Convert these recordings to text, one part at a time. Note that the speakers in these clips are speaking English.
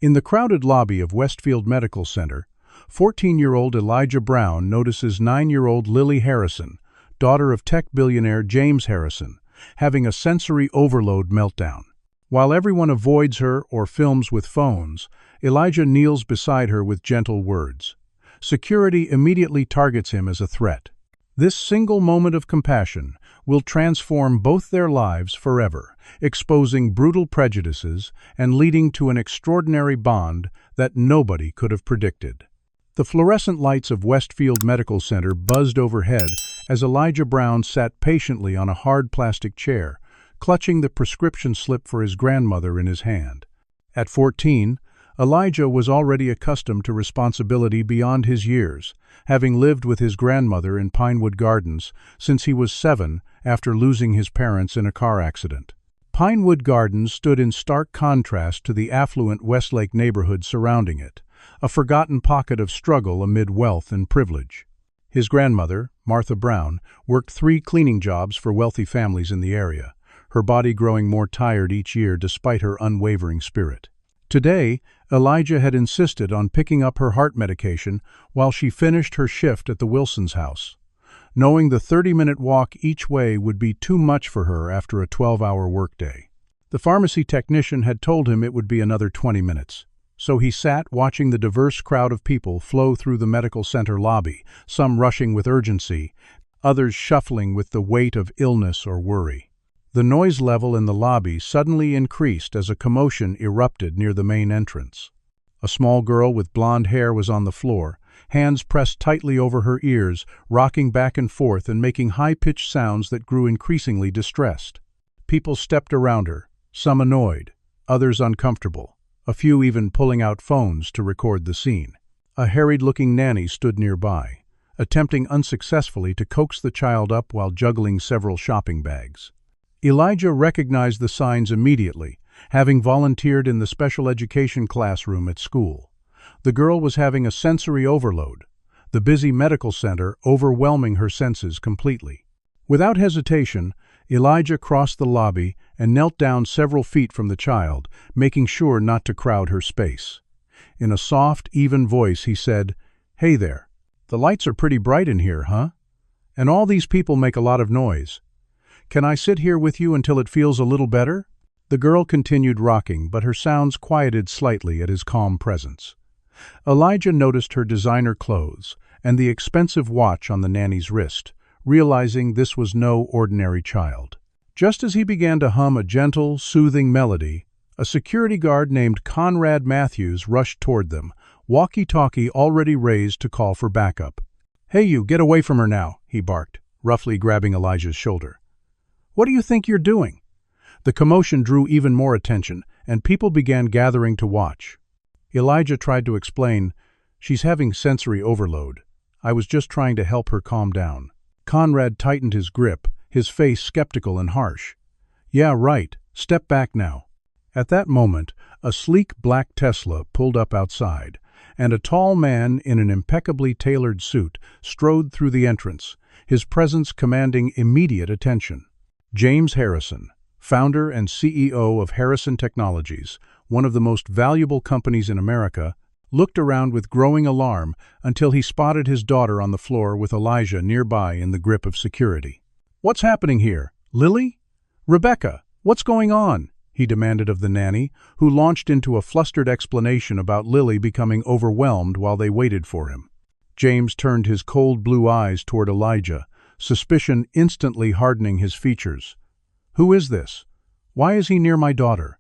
In the crowded lobby of Westfield Medical Center, 14-year-old Elijah Brown notices 9-year-old Lily Harrison, daughter of tech billionaire James Harrison, having a sensory overload meltdown. While everyone avoids her or films with phones, Elijah kneels beside her with gentle words. Security immediately targets him as a threat. This single moment of compassion will transform both their lives forever, exposing brutal prejudices and leading to an extraordinary bond that nobody could have predicted. The fluorescent lights of Westfield Medical Center buzzed overhead as Elijah Brown sat patiently on a hard plastic chair, clutching the prescription slip for his grandmother in his hand. At 14, Elijah was already accustomed to responsibility beyond his years, having lived with his grandmother in Pinewood Gardens since he was 7 after losing his parents in a car accident. Pinewood Gardens stood in stark contrast to the affluent Westlake neighborhood surrounding it, a forgotten pocket of struggle amid wealth and privilege. His grandmother, Martha Brown, worked 3 cleaning jobs for wealthy families in the area, her body growing more tired each year despite her unwavering spirit. Today, Elijah had insisted on picking up her heart medication while she finished her shift at the Wilsons' house, knowing the 30-minute walk each way would be too much for her after a 12-hour workday. The pharmacy technician had told him it would be another 20 minutes, so he sat watching the diverse crowd of people flow through the medical center lobby, some rushing with urgency, others shuffling with the weight of illness or worry. The noise level in the lobby suddenly increased as a commotion erupted near the main entrance. A small girl with blonde hair was on the floor, hands pressed tightly over her ears, rocking back and forth and making high-pitched sounds that grew increasingly distressed. People stepped around her, some annoyed, others uncomfortable, a few even pulling out phones to record the scene. A harried-looking nanny stood nearby, attempting unsuccessfully to coax the child up while juggling several shopping bags. Elijah recognized the signs immediately, having volunteered in the special education classroom at school. The girl was having a sensory overload, the busy medical center overwhelming her senses completely. Without hesitation, Elijah crossed the lobby and knelt down several feet from the child, making sure not to crowd her space. In a soft, even voice, he said, "Hey there, the lights are pretty bright in here, huh? And all these people make a lot of noise. Can I sit here with you until it feels a little better?" The girl continued rocking, but her sounds quieted slightly at his calm presence. Elijah noticed her designer clothes and the expensive watch on the nanny's wrist, realizing this was no ordinary child. Just as he began to hum a gentle, soothing melody, a security guard named Conrad Matthews rushed toward them, walkie-talkie already raised to call for backup. "Hey you, get away from her now," he barked, roughly grabbing Elijah's shoulder. "What do you think you're doing?" The commotion drew even more attention, and people began gathering to watch. Elijah tried to explain, "She's having sensory overload. I was just trying to help her calm down." Conrad tightened his grip, his face skeptical and harsh. "Yeah, right. Step back now." At that moment, a sleek black Tesla pulled up outside, and a tall man in an impeccably tailored suit strode through the entrance, his presence commanding immediate attention. James Harrison, founder and CEO of Harrison Technologies, one of the most valuable companies in America, looked around with growing alarm until he spotted his daughter on the floor with Elijah nearby in the grip of security. "What's happening here? Lily? Rebecca, what's going on?" he demanded of the nanny, who launched into a flustered explanation about Lily becoming overwhelmed while they waited for him. James turned his cold blue eyes toward Elijah, suspicion instantly hardening his features. "Who is this? Why is he near my daughter?"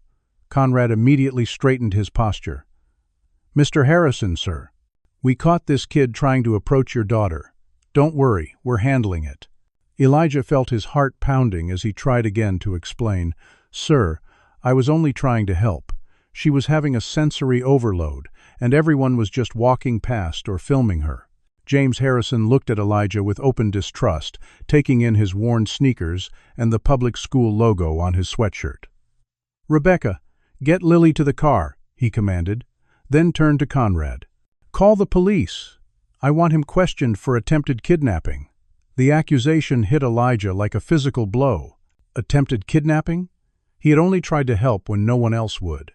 Conrad immediately straightened his posture. "Mr. Harrison, sir. We caught this kid trying to approach your daughter. Don't worry, we're handling it." Elijah felt his heart pounding as he tried again to explain, "Sir, I was only trying to help. She was having a sensory overload, and everyone was just walking past or filming her." James Harrison looked at Elijah with open distrust, taking in his worn sneakers and the public school logo on his sweatshirt. "Rebecca, get Lily to the car," he commanded, then turned to Conrad. "Call the police. I want him questioned for attempted kidnapping." The accusation hit Elijah like a physical blow. Attempted kidnapping? He had only tried to help when no one else would.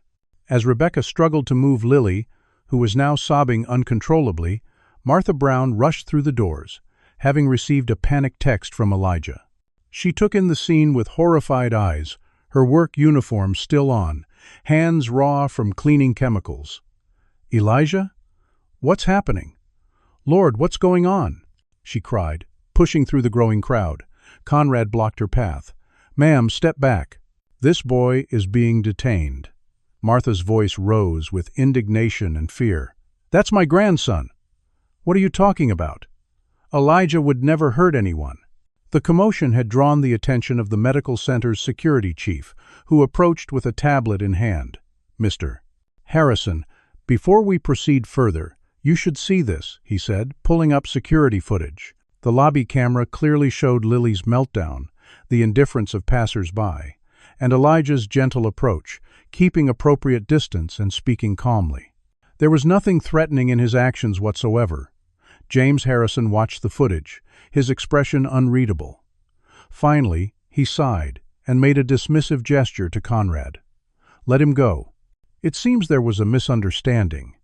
As Rebecca struggled to move Lily, who was now sobbing uncontrollably, Martha Brown rushed through the doors, having received a panicked text from Elijah. She took in the scene with horrified eyes, her work uniform still on, hands raw from cleaning chemicals. "Elijah? What's happening? Lord, what's going on?" she cried, pushing through the growing crowd. Conrad blocked her path. "Ma'am, step back. This boy is being detained." Martha's voice rose with indignation and fear. "That's my grandson. What are you talking about? Elijah would never hurt anyone." The commotion had drawn the attention of the medical center's security chief, who approached with a tablet in hand. "Mr. Harrison, before we proceed further, you should see this," he said, pulling up security footage. The lobby camera clearly showed Lily's meltdown, the indifference of passers-by, and Elijah's gentle approach, keeping appropriate distance and speaking calmly. There was nothing threatening in his actions whatsoever. James Harrison watched the footage, his expression unreadable. Finally, he sighed and made a dismissive gesture to Conrad. "Let him go." It seems there was a misunderstanding,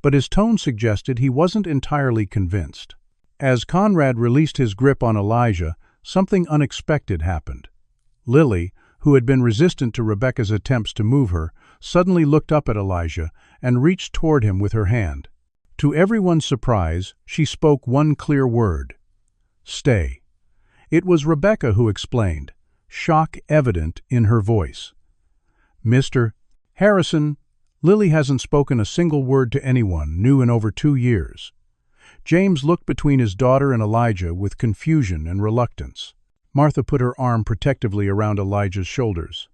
but his tone suggested he wasn't entirely convinced. As Conrad released his grip on Elijah, something unexpected happened. Lily, who had been resistant to Rebecca's attempts to move her, suddenly looked up at Elijah and reached toward him with her hand. To everyone's surprise, she spoke one clear word: "Stay." It was Rebecca who explained, shock evident in her voice. "Mr. Harrison, Lily hasn't spoken a single word to anyone new in over 2 years." James looked between his daughter and Elijah with confusion and reluctance. Martha put her arm protectively around Elijah's shoulders.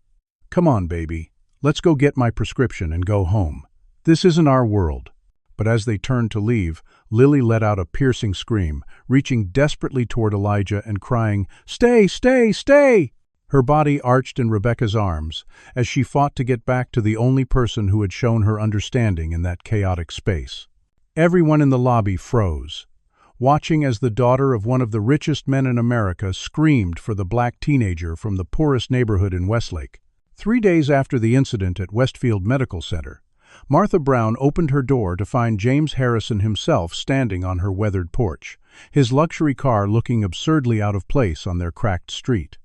"Come on, baby. Let's go get my prescription and go home. This isn't our world." But as they turned to leave, Lily let out a piercing scream, reaching desperately toward Elijah and crying, "Stay, stay, stay!" Her body arched in Rebecca's arms as she fought to get back to the only person who had shown her understanding in that chaotic space. Everyone in the lobby froze, watching as the daughter of one of the richest men in America screamed for the black teenager from the poorest neighborhood in Westlake. 3 days after the incident at Westfield Medical Center, Martha Brown opened her door to find James Harrison himself standing on her weathered porch, his luxury car looking absurdly out of place on their cracked street.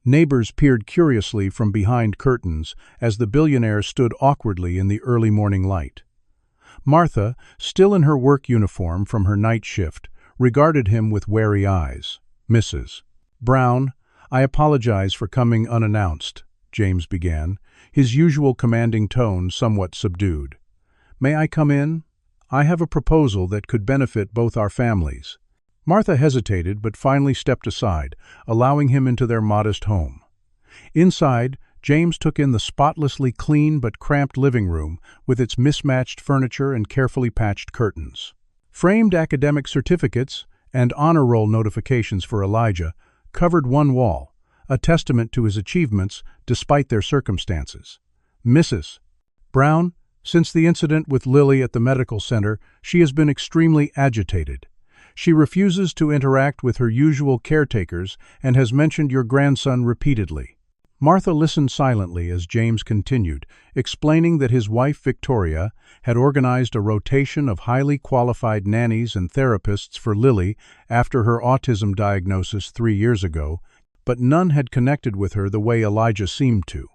Neighbors peered curiously from behind curtains as the billionaire stood awkwardly in the early morning light. Martha, still in her work uniform from her night shift, regarded him with wary eyes. "Mrs. Brown, I apologize for coming unannounced," James began, his usual commanding tone somewhat subdued. "May I come in? I have a proposal that could benefit both our families." Martha hesitated but finally stepped aside, allowing him into their modest home. Inside, James took in the spotlessly clean but cramped living room with its mismatched furniture and carefully patched curtains. Framed academic certificates and honor roll notifications for Elijah covered one wall, a testament to his achievements despite their circumstances. "Mrs. Brown, since the incident with Lily at the medical center, she has been extremely agitated. She refuses to interact with her usual caretakers and has mentioned your grandson repeatedly." Martha listened silently as James continued, explaining that his wife Victoria had organized a rotation of highly qualified nannies and therapists for Lily after her autism diagnosis 3 years ago, but none had connected with her the way Elijah seemed to.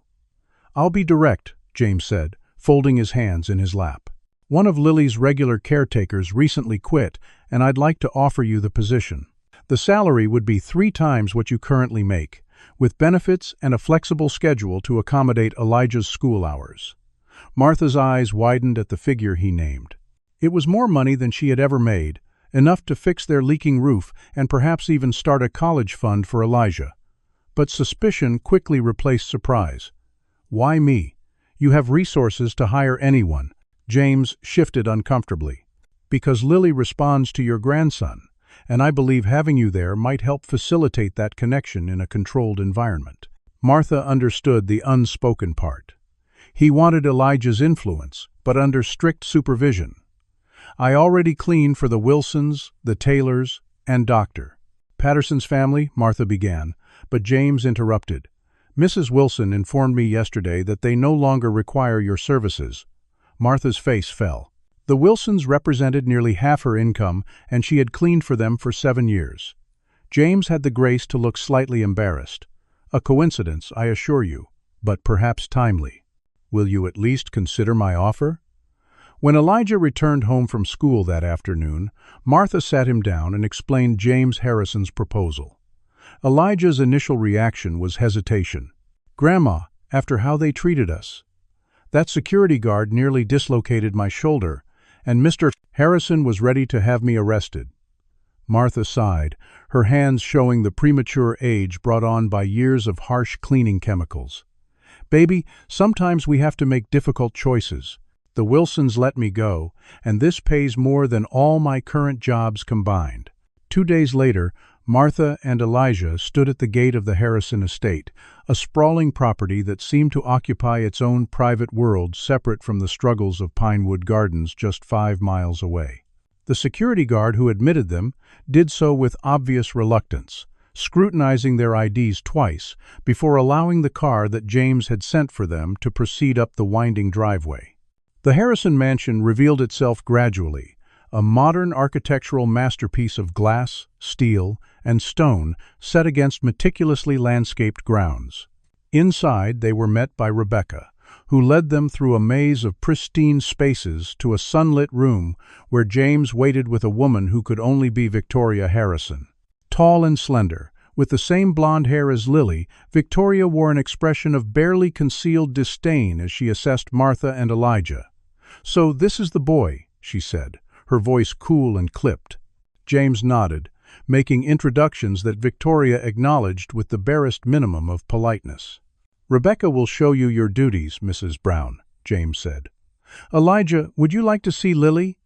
"I'll be direct," James said, folding his hands in his lap. "One of Lily's regular caretakers recently quit, and I'd like to offer you the position. The salary would be 3 times what you currently make, with benefits and a flexible schedule to accommodate Elijah's school hours." Martha's eyes widened at the figure he named. It was more money than she had ever made, enough to fix their leaking roof and perhaps even start a college fund for Elijah. But suspicion quickly replaced surprise. "Why me? You have resources to hire anyone." James shifted uncomfortably. "Because Lily responds to your grandson, and I believe having you there might help facilitate that connection in a controlled environment." Martha understood the unspoken part. He wanted Elijah's influence, but under strict supervision. "I already clean for the Wilsons, the Taylors, and Dr. Patterson's family," Martha began, but James interrupted. Mrs. Wilson informed me yesterday that they no longer require your services. Martha's face fell. The Wilsons represented nearly half her income, and she had cleaned for them for 7 years. James had the grace to look slightly embarrassed. A coincidence, I assure you, but perhaps timely. Will you at least consider my offer? When Elijah returned home from school that afternoon, Martha sat him down and explained James Harrison's proposal. Elijah's initial reaction was hesitation. "Grandma, after how they treated us. That security guard nearly dislocated my shoulder, and Mr. Harrison was ready to have me arrested." Martha sighed, her hands showing the premature age brought on by years of harsh cleaning chemicals. "Baby, sometimes we have to make difficult choices. The Wilsons let me go, and this pays more than all my current jobs combined." 2 days later, Martha and Elijah stood at the gate of the Harrison estate, a sprawling property that seemed to occupy its own private world separate from the struggles of Pinewood Gardens just 5 miles away. The security guard who admitted them did so with obvious reluctance, scrutinizing their IDs twice before allowing the car that James had sent for them to proceed up the winding driveway. The Harrison mansion revealed itself gradually, a modern architectural masterpiece of glass, steel, and stone set against meticulously landscaped grounds. Inside, they were met by Rebecca, who led them through a maze of pristine spaces to a sunlit room where James waited with a woman who could only be Victoria Harrison. Tall and slender, with the same blonde hair as Lily, Victoria wore an expression of barely concealed disdain as she assessed Martha and Elijah. "So this is the boy," she said, her voice cool and clipped. James nodded, making introductions that Victoria acknowledged with the barest minimum of politeness. "Rebecca will show you your duties, Mrs. Brown," James said. "Elijah, would you like to see Lily?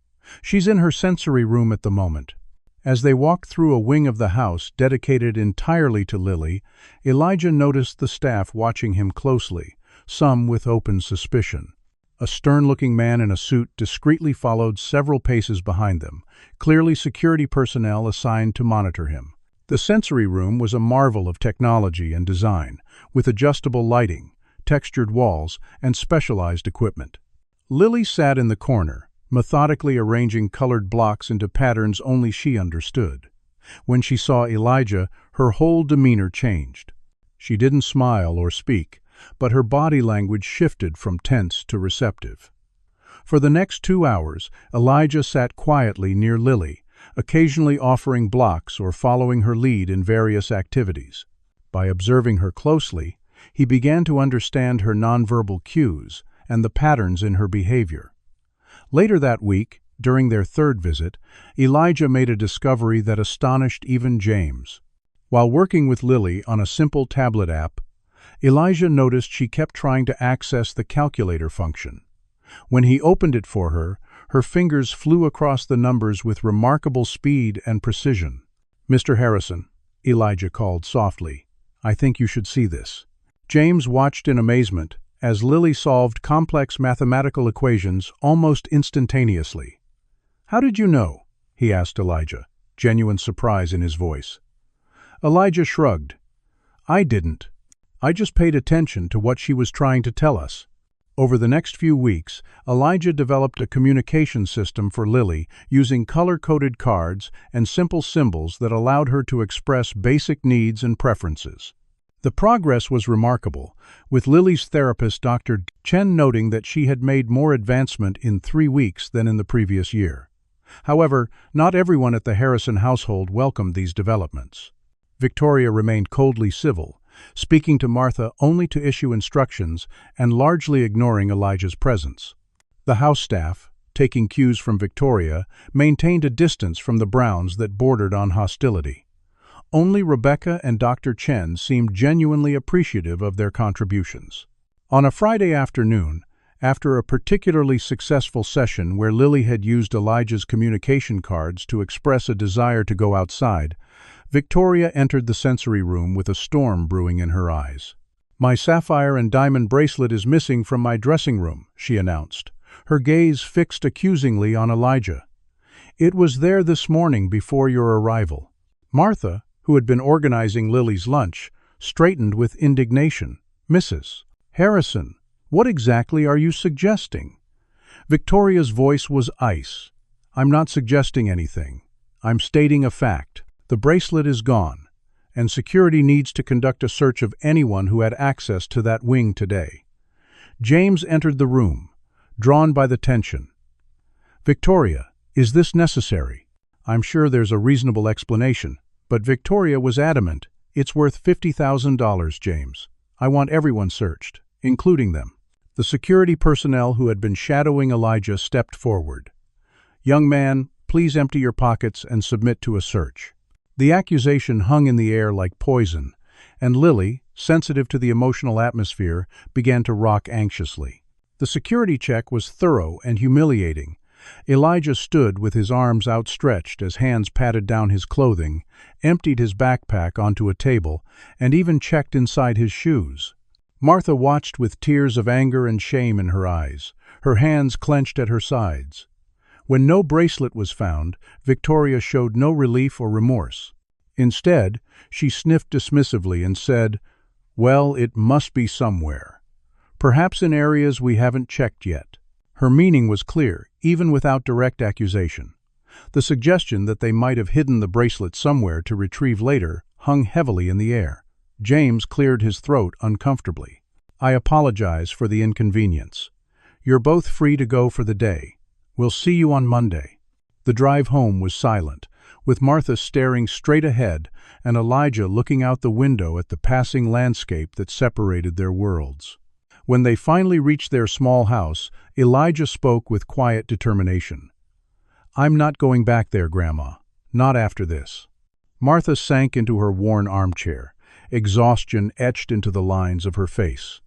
She's in her sensory room at the moment." As they walked through a wing of the house dedicated entirely to Lily, Elijah noticed the staff watching him closely, some with open suspicion. A stern-looking man in a suit discreetly followed several paces behind them, clearly security personnel assigned to monitor him. The sensory room was a marvel of technology and design, with adjustable lighting, textured walls, and specialized equipment. Lily sat in the corner, methodically arranging colored blocks into patterns only she understood. When she saw Elijah, her whole demeanor changed. She didn't smile or speak, but her body language shifted from tense to receptive. For the next 2 hours, Elijah sat quietly near Lily, occasionally offering blocks or following her lead in various activities. By observing her closely, he began to understand her nonverbal cues and the patterns in her behavior. Later that week, during their 3rd visit, Elijah made a discovery that astonished even James. While working with Lily on a simple tablet app, Elijah noticed she kept trying to access the calculator function. When he opened it for her, her fingers flew across the numbers with remarkable speed and precision. "Mr. Harrison," Elijah called softly, "I think you should see this." James watched in amazement as Lily solved complex mathematical equations almost instantaneously. "How did you know?" he asked Elijah, genuine surprise in his voice. Elijah shrugged. "I didn't. I just paid attention to what she was trying to tell us." Over the next few weeks, Elijah developed a communication system for Lily using color-coded cards and simple symbols that allowed her to express basic needs and preferences. The progress was remarkable, with Lily's therapist Dr. Chen noting that she had made more advancement in 3 weeks than in the previous year. However, not everyone at the Harrison household welcomed these developments. Victoria remained coldly civil, speaking to Martha only to issue instructions and largely ignoring Elijah's presence. The house staff, taking cues from Victoria, maintained a distance from the Browns that bordered on hostility. Only Rebecca and Dr. Chen seemed genuinely appreciative of their contributions. On a Friday afternoon, after a particularly successful session where Lily had used Elijah's communication cards to express a desire to go outside, Victoria entered the sensory room with a storm brewing in her eyes. "My sapphire and diamond bracelet is missing from my dressing room," she announced, her gaze fixed accusingly on Elijah. "It was there this morning before your arrival." Martha, who had been organizing Lily's lunch, straightened with indignation. "Mrs. Harrison, what exactly are you suggesting?" Victoria's voice was ice. "I'm not suggesting anything. I'm stating a fact. The bracelet is gone, and security needs to conduct a search of anyone who had access to that wing today." James entered the room, drawn by the tension. "Victoria, is this necessary? I'm sure there's a reasonable explanation." But Victoria was adamant. "It's worth $50,000, James. I want everyone searched, including them." The security personnel who had been shadowing Elijah stepped forward. "Young man, please empty your pockets and submit to a search." The accusation hung in the air like poison, and Lily, sensitive to the emotional atmosphere, began to rock anxiously. The security check was thorough and humiliating. Elijah stood with his arms outstretched as hands patted down his clothing, emptied his backpack onto a table, and even checked inside his shoes. Martha watched with tears of anger and shame in her eyes, her hands clenched at her sides. When no bracelet was found, Victoria showed no relief or remorse. Instead, she sniffed dismissively and said, "Well, it must be somewhere. Perhaps in areas we haven't checked yet." Her meaning was clear, even without direct accusation. The suggestion that they might have hidden the bracelet somewhere to retrieve later hung heavily in the air. James cleared his throat uncomfortably. "I apologize for the inconvenience. You're both free to go for the day. We'll see you on Monday." The drive home was silent, with Martha staring straight ahead and Elijah looking out the window at the passing landscape that separated their worlds. When they finally reached their small house, Elijah spoke with quiet determination. "I'm not going back there, Grandma. Not after this." Martha sank into her worn armchair, exhaustion etched into the lines of her face.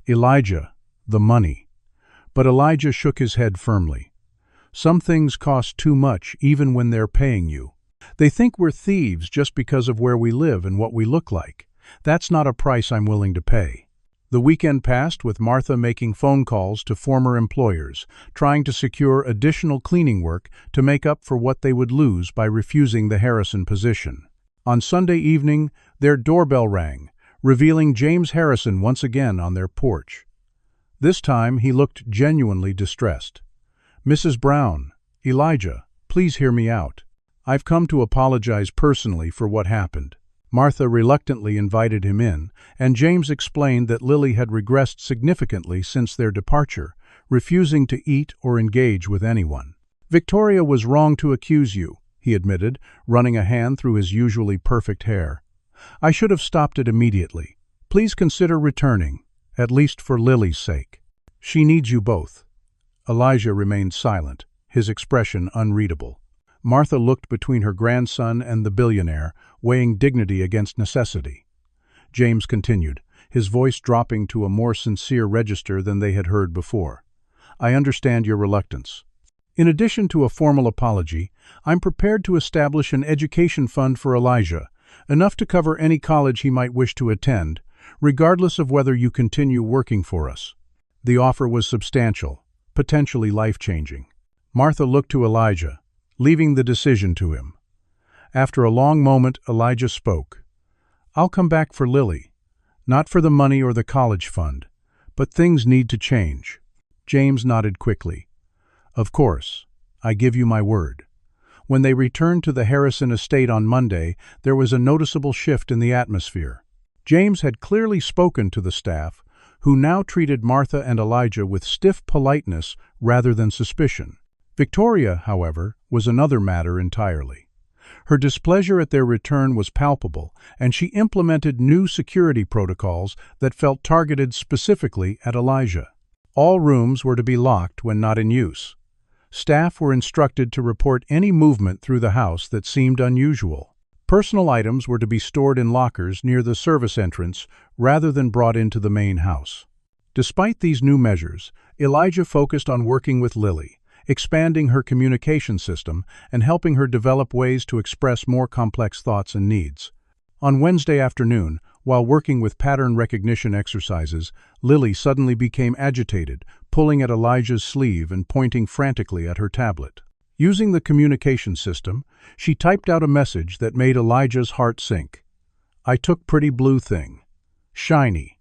"Elijah, the money." But Elijah shook his head firmly. "Some things cost too much even when they're paying you. They think we're thieves just because of where we live and what we look like. That's not a price I'm willing to pay." The weekend passed with Martha making phone calls to former employers, trying to secure additional cleaning work to make up for what they would lose by refusing the Harrison position. On Sunday evening, their doorbell rang, revealing James Harrison once again on their porch. This time, he looked genuinely distressed. "Mrs. Brown, Elijah, please hear me out. I've come to apologize personally for what happened." Martha reluctantly invited him in, and James explained that Lily had regressed significantly since their departure, refusing to eat or engage with anyone. "Victoria was wrong to accuse you," he admitted, running a hand through his usually perfect hair. "I should have stopped it immediately. Please consider returning, at least for Lily's sake. She needs you both." Elijah remained silent, his expression unreadable. Martha looked between her grandson and the billionaire, weighing dignity against necessity. James continued, his voice dropping to a more sincere register than they had heard before. "I understand your reluctance. In addition to a formal apology, I'm prepared to establish an education fund for Elijah, enough to cover any college he might wish to attend, regardless of whether you continue working for us." The offer was substantial, potentially life-changing. Martha looked to Elijah, leaving the decision to him. After a long moment, Elijah spoke. "I'll come back for Lily. Not for the money or the college fund, but things need to change." James nodded quickly. "Of course. I give you my word." When they returned to the Harrison estate on Monday, there was a noticeable shift in the atmosphere. James had clearly spoken to the staff, who now treated Martha and Elijah with stiff politeness rather than suspicion. Victoria, however, was another matter entirely. Her displeasure at their return was palpable, and she implemented new security protocols that felt targeted specifically at Elijah. All rooms were to be locked when not in use. Staff were instructed to report any movement through the house that seemed unusual. Personal items were to be stored in lockers near the service entrance rather than brought into the main house. Despite these new measures, Elijah focused on working with Lily, expanding her communication system and helping her develop ways to express more complex thoughts and needs. On Wednesday afternoon, while working with pattern recognition exercises, Lily suddenly became agitated, pulling at Elijah's sleeve and pointing frantically at her tablet. Using the communication system, she typed out a message that made Elijah's heart sink. I took pretty blue thing. Shiny.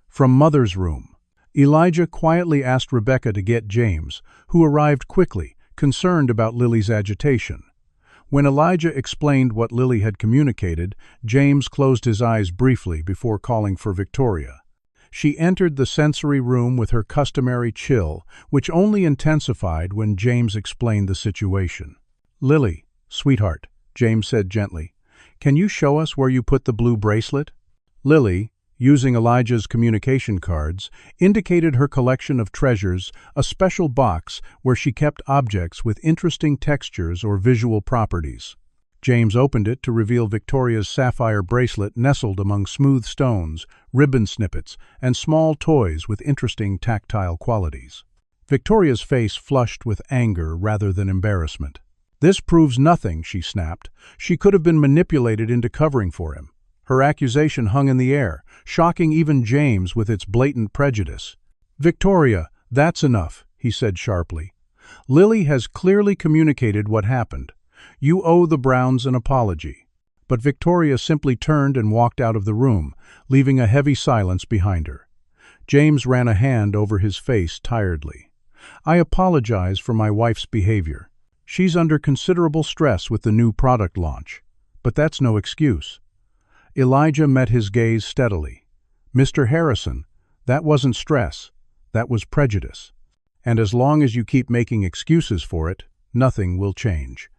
From mother's room. Elijah quietly asked Rebecca to get James, who arrived quickly, concerned about Lily's agitation. When Elijah explained what Lily had communicated, James closed his eyes briefly before calling for Victoria. She entered the sensory room with her customary chill, which only intensified when James explained the situation. "Lily, sweetheart," James said gently, "can you show us where you put the blue bracelet?" Lily, using Elijah's communication cards, indicated her collection of treasures, a special box where she kept objects with interesting textures or visual properties. James opened it to reveal Victoria's sapphire bracelet nestled among smooth stones, ribbon snippets, and small toys with interesting tactile qualities. Victoria's face flushed with anger rather than embarrassment. "This proves nothing," she snapped. "She could have been manipulated into covering for him." Her accusation hung in the air, shocking even James with its blatant prejudice. "Victoria, that's enough," he said sharply. "Lily has clearly communicated what happened. You owe the Browns an apology." But Victoria simply turned and walked out of the room, leaving a heavy silence behind her. James ran a hand over his face tiredly. "I apologize for my wife's behavior. She's under considerable stress with the new product launch. But that's no excuse." Elijah met his gaze steadily. "Mr. Harrison, that wasn't stress. That was prejudice. And as long as you keep making excuses for it, nothing will change."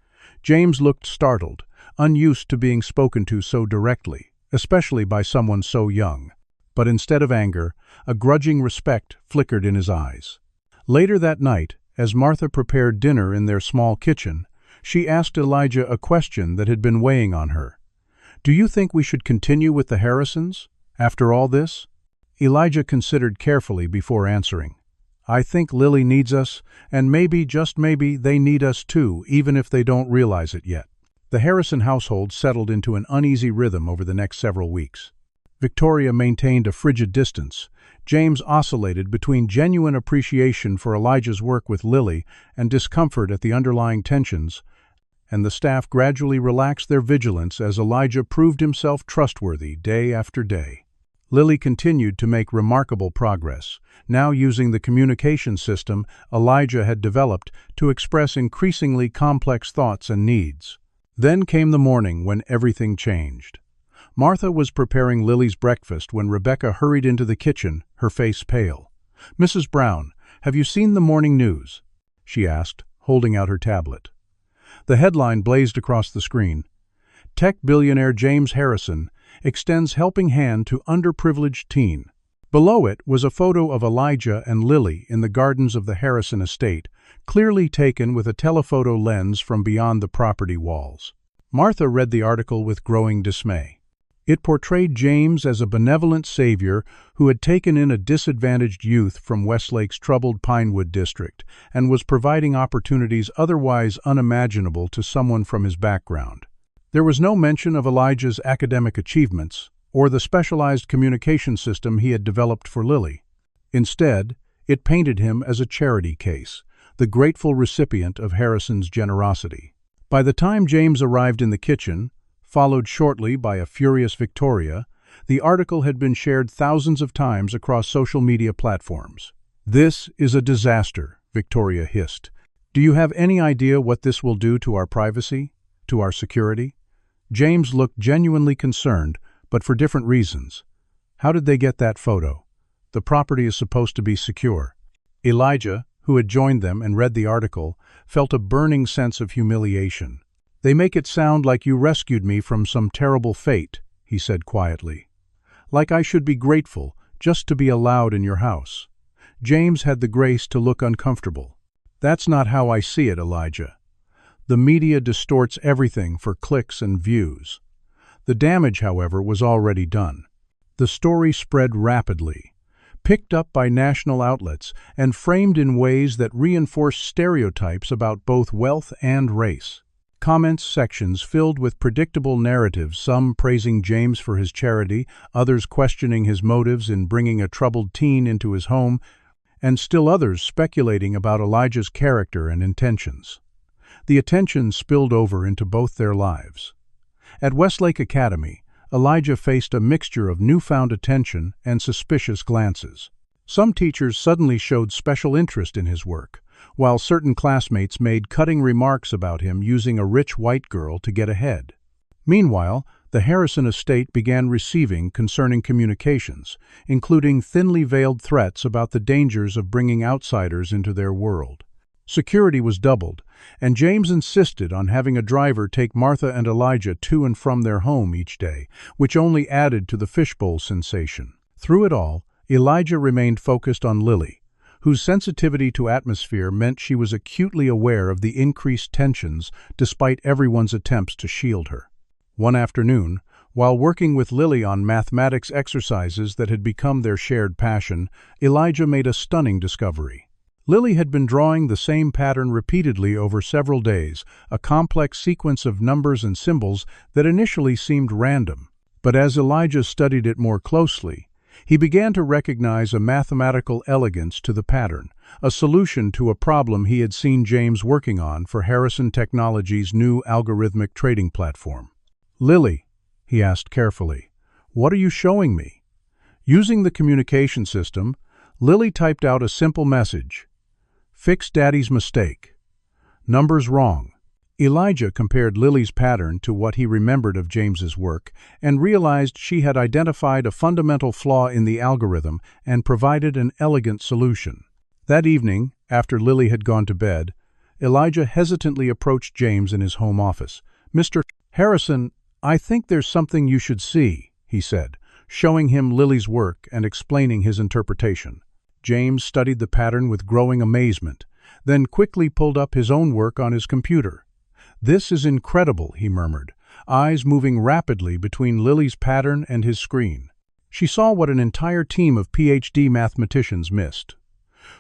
James looked startled, unused to being spoken to so directly, especially by someone so young. But instead of anger, a grudging respect flickered in his eyes. Later that night, as Martha prepared dinner in their small kitchen, she asked Elijah a question that had been weighing on her. "Do you think we should continue with the Harrisons, after all this?" Elijah considered carefully before answering. "I think Lily needs us, and maybe, just maybe, they need us too, even if they don't realize it yet." The Harrison household settled into an uneasy rhythm over the next several weeks. Victoria maintained a frigid distance. James oscillated between genuine appreciation for Elijah's work with Lily and discomfort at the underlying tensions, and the staff gradually relaxed their vigilance as Elijah proved himself trustworthy day after day. Lily continued to make remarkable progress, now using the communication system Elijah had developed to express increasingly complex thoughts and needs. Then came the morning when everything changed. Martha was preparing Lily's breakfast when Rebecca hurried into the kitchen, her face pale. "Mrs. Brown, have you seen the morning news?" she asked, holding out her tablet. The headline blazed across the screen. "Tech billionaire James Harrison extends helping hand to underprivileged teen." Below it was a photo of Elijah and Lily in the gardens of the Harrison estate, clearly taken with a telephoto lens from beyond the property walls. Martha read the article with growing dismay. It portrayed James as a benevolent savior who had taken in a disadvantaged youth from Westlake's troubled Pinewood district and was providing opportunities otherwise unimaginable to someone from his background. There was no mention of Elijah's academic achievements or the specialized communication system he had developed for Lily. Instead, it painted him as a charity case, the grateful recipient of Harrison's generosity. By the time James arrived in the kitchen, followed shortly by a furious Victoria, the article had been shared thousands of times across social media platforms. "This is a disaster," Victoria hissed. "Do you have any idea what this will do to our privacy, to our security?" James looked genuinely concerned, but for different reasons. "How did they get that photo? The property is supposed to be secure." Elijah, who had joined them and read the article, felt a burning sense of humiliation. "They make it sound like you rescued me from some terrible fate," he said quietly. "Like I should be grateful just to be allowed in your house." James had the grace to look uncomfortable. "That's not how I see it, Elijah. The media distorts everything for clicks and views." The damage, however, was already done. The story spread rapidly, picked up by national outlets, and framed in ways that reinforced stereotypes about both wealth and race. Comments sections filled with predictable narratives, some praising James for his charity, others questioning his motives in bringing a troubled teen into his home, and still others speculating about Elijah's character and intentions. The attention spilled over into both their lives. At Westlake Academy, Elijah faced a mixture of newfound attention and suspicious glances. Some teachers suddenly showed special interest in his work, while certain classmates made cutting remarks about him using a rich white girl to get ahead. Meanwhile, the Harrison estate began receiving concerning communications, including thinly veiled threats about the dangers of bringing outsiders into their world. Security was doubled, and James insisted on having a driver take Martha and Elijah to and from their home each day, which only added to the fishbowl sensation. Through it all, Elijah remained focused on Lily, whose sensitivity to atmosphere meant she was acutely aware of the increased tensions despite everyone's attempts to shield her. One afternoon, while working with Lily on mathematics exercises that had become their shared passion, Elijah made a stunning discovery. Lily had been drawing the same pattern repeatedly over several days, a complex sequence of numbers and symbols that initially seemed random. But as Elijah studied it more closely, he began to recognize a mathematical elegance to the pattern, a solution to a problem he had seen James working on for Harrison Technologies' new algorithmic trading platform. "Lily," he asked carefully, "what are you showing me?" Using the communication system, Lily typed out a simple message: "Fix Daddy's mistake. Numbers wrong." Elijah compared Lily's pattern to what he remembered of James's work and realized she had identified a fundamental flaw in the algorithm and provided an elegant solution. That evening, after Lily had gone to bed, Elijah hesitantly approached James in his home office. "Mr. Harrison, I think there's something you should see," he said, showing him Lily's work and explaining his interpretation. James studied the pattern with growing amazement, then quickly pulled up his own work on his computer. "This is incredible," he murmured, eyes moving rapidly between Lily's pattern and his screen. She saw what an entire team of PhD mathematicians missed.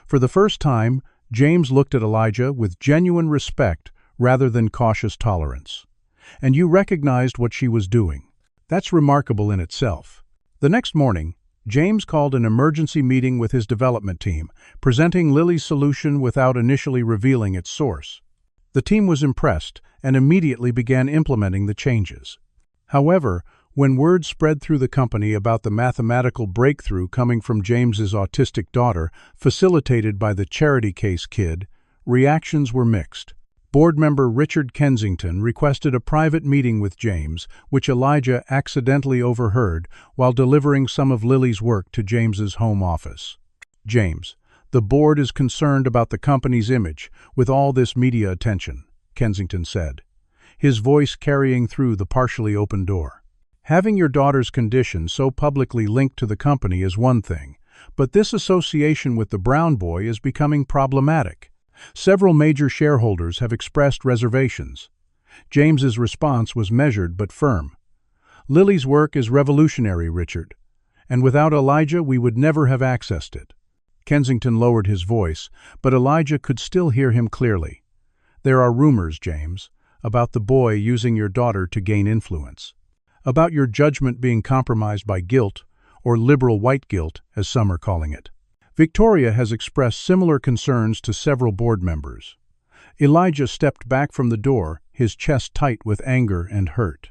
For the first time, James looked at Elijah with genuine respect rather than cautious tolerance. "And you recognized what she was doing. That's remarkable in itself." The next morning, James called an emergency meeting with his development team, presenting Lily's solution without initially revealing its source. The team was impressed and immediately began implementing the changes. However, when word spread through the company about the mathematical breakthrough coming from James's autistic daughter, facilitated by the charity case kid, reactions were mixed. Board member Richard Kensington requested a private meeting with James, which Elijah accidentally overheard while delivering some of Lily's work to James's home office. "James, the board is concerned about the company's image with all this media attention," Kensington said, his voice carrying through the partially open door. "Having your daughter's condition so publicly linked to the company is one thing, but this association with the brown boy is becoming problematic. Several major shareholders have expressed reservations." James's response was measured but firm. "Lily's work is revolutionary, Richard, and without Elijah we would never have accessed it." Kensington lowered his voice, but Elijah could still hear him clearly. "There are rumors, James, about the boy using your daughter to gain influence. About your judgment being compromised by guilt, or liberal white guilt, as some are calling it. Victoria has expressed similar concerns to several board members." Elijah stepped back from the door, his chest tight with anger and hurt.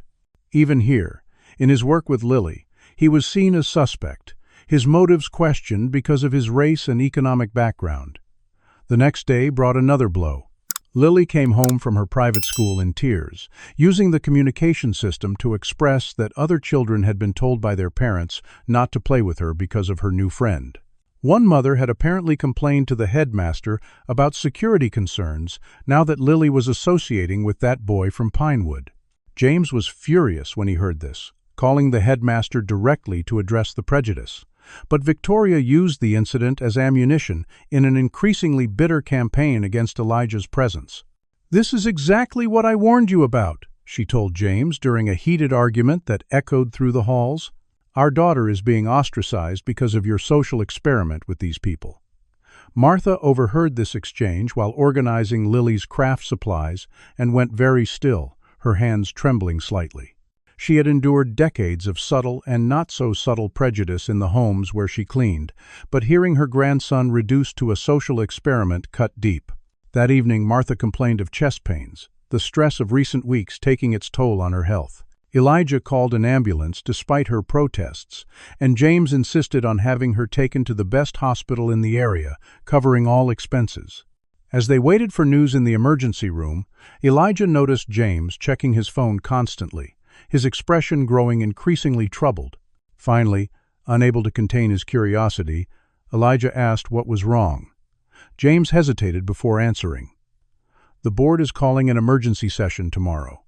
Even here, in his work with Lily, he was seen as suspect, his motives questioned because of his race and economic background. The next day brought another blow. Lily came home from her private school in tears, using the communication system to express that other children had been told by their parents not to play with her because of her new friend. One mother had apparently complained to the headmaster about security concerns now that Lily was associating with that boy from Pinewood. James was furious when he heard this, calling the headmaster directly to address the prejudice. But Victoria used the incident as ammunition in an increasingly bitter campaign against Elijah's presence. "This is exactly what I warned you about," she told James during a heated argument that echoed through the halls. "Our daughter is being ostracized because of your social experiment with these people." Martha overheard this exchange while organizing Lily's craft supplies and went very still, her hands trembling slightly. She had endured decades of subtle and not-so-subtle prejudice in the homes where she cleaned, but hearing her grandson reduced to a social experiment cut deep. That evening, Martha complained of chest pains, the stress of recent weeks taking its toll on her health. Elijah called an ambulance despite her protests, and James insisted on having her taken to the best hospital in the area, covering all expenses. As they waited for news in the emergency room, Elijah noticed James checking his phone constantly, his expression growing increasingly troubled. Finally, unable to contain his curiosity, Elijah asked what was wrong. James hesitated before answering. "The board is calling an emergency session tomorrow.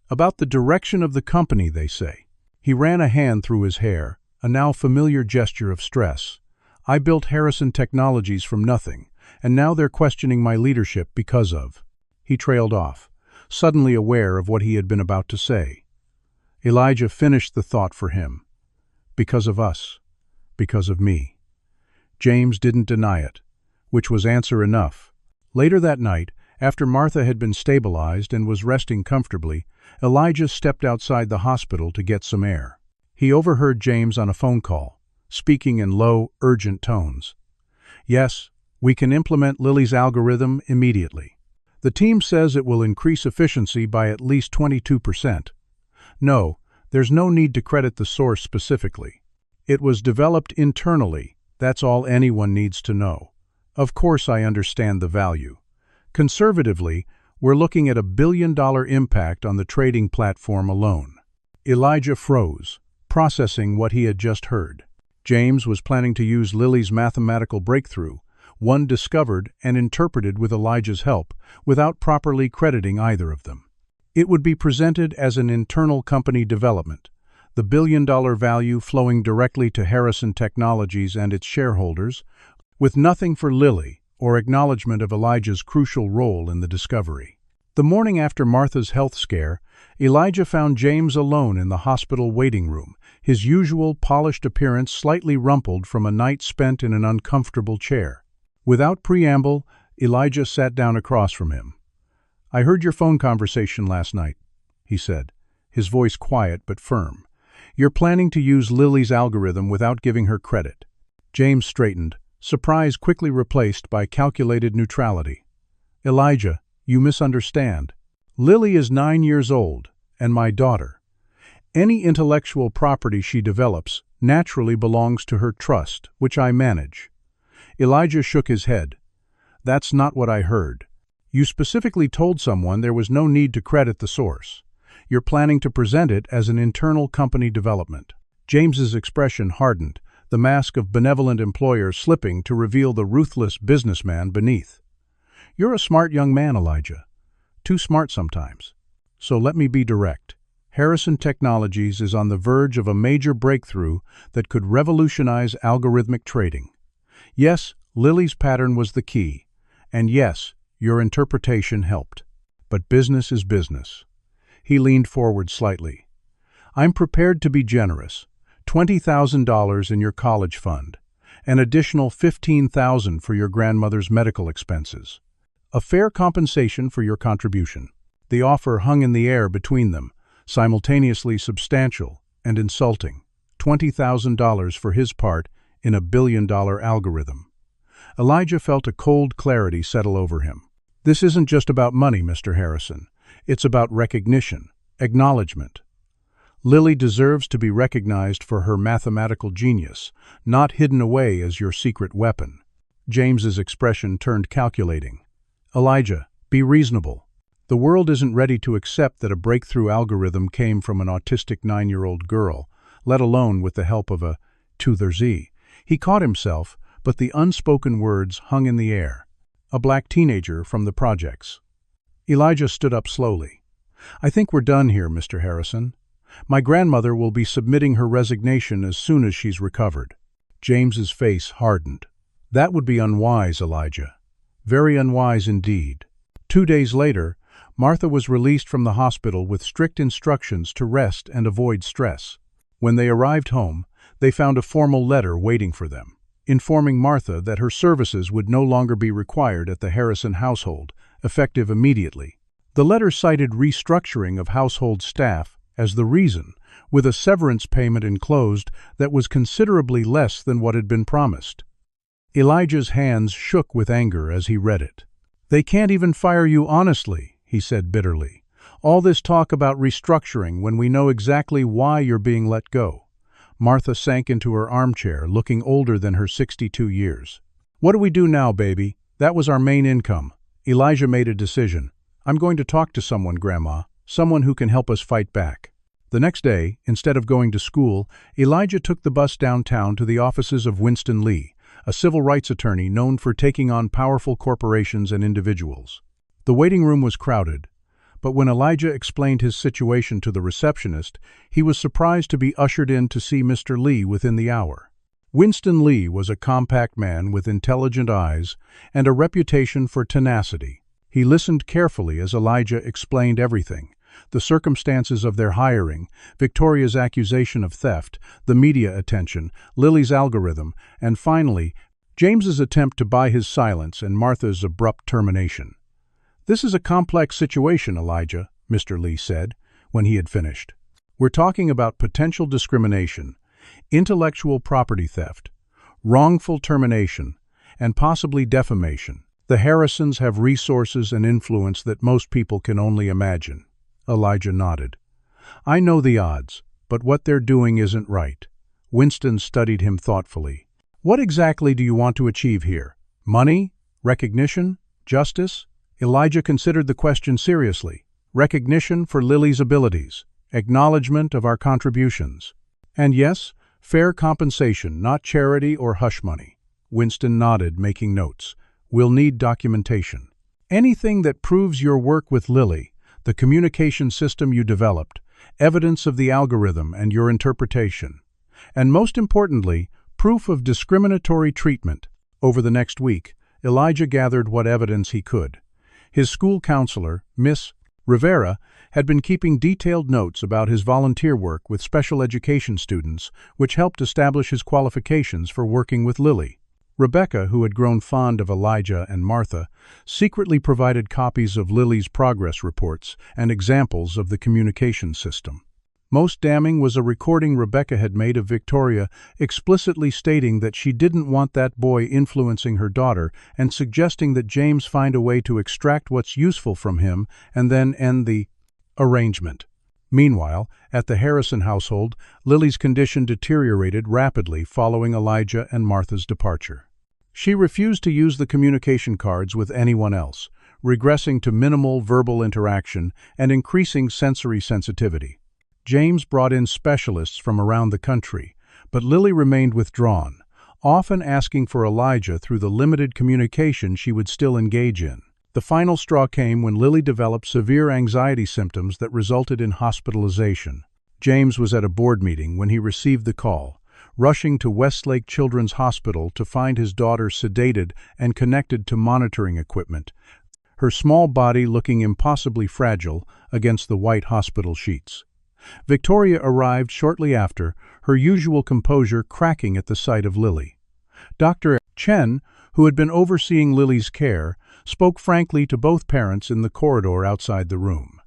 About the direction of the company, they say." He ran a hand through his hair, a now familiar gesture of stress. "I built Harrison Technologies from nothing, and now they're questioning my leadership because of—" He trailed off, suddenly aware of what he had been about to say. Elijah finished the thought for him. "Because of us. Because of me." James didn't deny it, which was answer enough. Later that night, after Martha had been stabilized and was resting comfortably, Elijah stepped outside the hospital to get some air. He overheard James on a phone call, speaking in low, urgent tones. "Yes, we can implement Lily's algorithm immediately. The team says it will increase efficiency by at least 22%. No, there's no need to credit the source specifically. It was developed internally, that's all anyone needs to know. Of course I understand the value. Conservatively, we're looking at $1 billion impact on the trading platform alone." Elijah froze, processing what he had just heard. James was planning to use Lily's mathematical breakthrough, one discovered and interpreted with Elijah's help, without properly crediting either of them. It would be presented as an internal company development, the $1 billion value flowing directly to Harrison Technologies and its shareholders, with nothing for Lily or acknowledgement of Elijah's crucial role in the discovery. The morning after Martha's health scare, Elijah found James alone in the hospital waiting room, his usual polished appearance slightly rumpled from a night spent in an uncomfortable chair. Without preamble, Elijah sat down across from him. "I heard your phone conversation last night," he said, his voice quiet but firm. "You're planning to use Lily's algorithm without giving her credit." James straightened, surprise quickly replaced by calculated neutrality. "Elijah, you misunderstand. Lily is 9 years old, and my daughter. Any intellectual property she develops naturally belongs to her trust, which I manage." Elijah shook his head. "That's not what I heard. You specifically told someone there was no need to credit the source. You're planning to present it as an internal company development." James's expression hardened, the mask of benevolent employer slipping to reveal the ruthless businessman beneath. "You're a smart young man, Elijah. Too smart sometimes. So let me be direct. Harrison Technologies is on the verge of a major breakthrough that could revolutionize algorithmic trading. Yes, Lily's pattern was the key, and yes, your interpretation helped. But business is business." He leaned forward slightly. "I'm prepared to be generous. $20,000 in your college fund, an additional $15,000 for your grandmother's medical expenses. A fair compensation for your contribution." The offer hung in the air between them, simultaneously substantial and insulting. $20,000 for his part in a $1 billion algorithm. Elijah felt a cold clarity settle over him. "This isn't just about money, Mr. Harrison. It's about recognition, acknowledgement. Lily deserves to be recognized for her mathematical genius, not hidden away as your secret weapon." James's expression turned calculating. "Elijah, be reasonable. The world isn't ready to accept that a breakthrough algorithm came from an autistic 9-year-old girl, let alone with the help of a to-their-z." He caught himself, but the unspoken words hung in the air. "A black teenager from the projects." Elijah stood up slowly. "I think we're done here, Mr. Harrison. My grandmother will be submitting her resignation as soon as she's recovered." James's face hardened. "That would be unwise, Elijah. Very unwise indeed." 2 days later, Martha was released from the hospital with strict instructions to rest and avoid stress. When they arrived home, they found a formal letter waiting for them, informing Martha that her services would no longer be required at the Harrison household, effective immediately. The letter cited restructuring of household staff as the reason, with a severance payment enclosed that was considerably less than what had been promised. Elijah's hands shook with anger as he read it. "They can't even fire you honestly," he said bitterly. All this talk about restructuring when we know exactly why you're being let go." Martha sank into her armchair, looking older than her 62 years. "What do we do now, baby? That was our main income." Elijah made a decision. "I'm going to talk to someone, Grandma, someone who can help us fight back." The next day, instead of going to school, Elijah took the bus downtown to the offices of Winston Lee, a civil rights attorney known for taking on powerful corporations and individuals. The waiting room was crowded, but when Elijah explained his situation to the receptionist, he was surprised to be ushered in to see Mr. Lee within the hour. Winston Lee was a compact man with intelligent eyes and a reputation for tenacity. He listened carefully as Elijah explained everything: the circumstances of their hiring, Victoria's accusation of theft, the media attention, Lily's algorithm, and finally, James's attempt to buy his silence and Martha's abrupt termination. "This is a complex situation, Elijah," Mr. Lee said, when he had finished. "We're talking about potential discrimination, intellectual property theft, wrongful termination, and possibly defamation. The Harrisons have resources and influence that most people can only imagine." Elijah nodded. "I know the odds, but what they're doing isn't right." Winston studied him thoughtfully. "What exactly do you want to achieve here? Money? Recognition? Justice?" Elijah considered the question seriously. "Recognition for Lily's abilities, acknowledgement of our contributions. And yes, fair compensation, not charity or hush money." Winston nodded, making notes. "We'll need documentation. Anything that proves your work with Lily, the communication system you developed, evidence of the algorithm and your interpretation. And most importantly, proof of discriminatory treatment." Over the next week, Elijah gathered what evidence he could. His school counselor, Miss Rivera, had been keeping detailed notes about his volunteer work with special education students, which helped establish his qualifications for working with Lily. Rebecca, who had grown fond of Elijah and Martha, secretly provided copies of Lily's progress reports and examples of the communication system. Most damning was a recording Rebecca had made of Victoria explicitly stating that she didn't want that boy influencing her daughter and suggesting that James find a way to extract what's useful from him and then end the arrangement. Meanwhile, at the Harrison household, Lily's condition deteriorated rapidly following Elijah and Martha's departure. She refused to use the communication cards with anyone else, regressing to minimal verbal interaction and increasing sensory sensitivity. James brought in specialists from around the country, but Lily remained withdrawn, often asking for Elijah through the limited communication she would still engage in. The final straw came when Lily developed severe anxiety symptoms that resulted in hospitalization. James was at a board meeting when he received the call, rushing to Westlake Children's Hospital to find his daughter sedated and connected to monitoring equipment, her small body looking impossibly fragile against the white hospital sheets. Victoria arrived shortly after, her usual composure cracking at the sight of Lily. Dr. Chen, who had been overseeing Lily's care, spoke frankly to both parents in the corridor outside the room.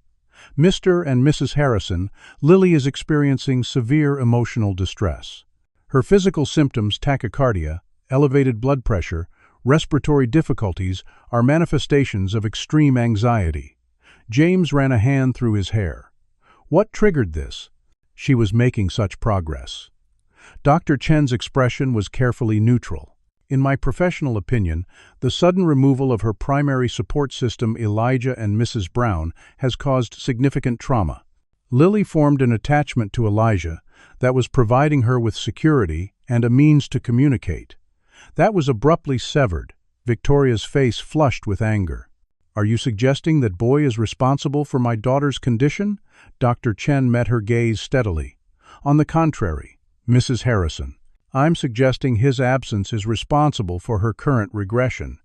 "Mr. and Mrs. Harrison, Lily is experiencing severe emotional distress. Her physical symptoms, tachycardia, elevated blood pressure, respiratory difficulties, are manifestations of extreme anxiety." James ran a hand through his hair. What triggered this? She was making such progress. Dr. Chen's expression was carefully neutral. "In my professional opinion, the sudden removal of her primary support system, Elijah and Mrs. Brown, has caused significant trauma. Lily formed an attachment to Elijah that was providing her with security and a means to communicate. That was abruptly severed." Victoria's face flushed with anger. "Are you suggesting that boy is responsible for my daughter's condition?" Dr. Chen met her gaze steadily. "On the contrary, Mrs. Harrison, I'm suggesting his absence is responsible for her current regression.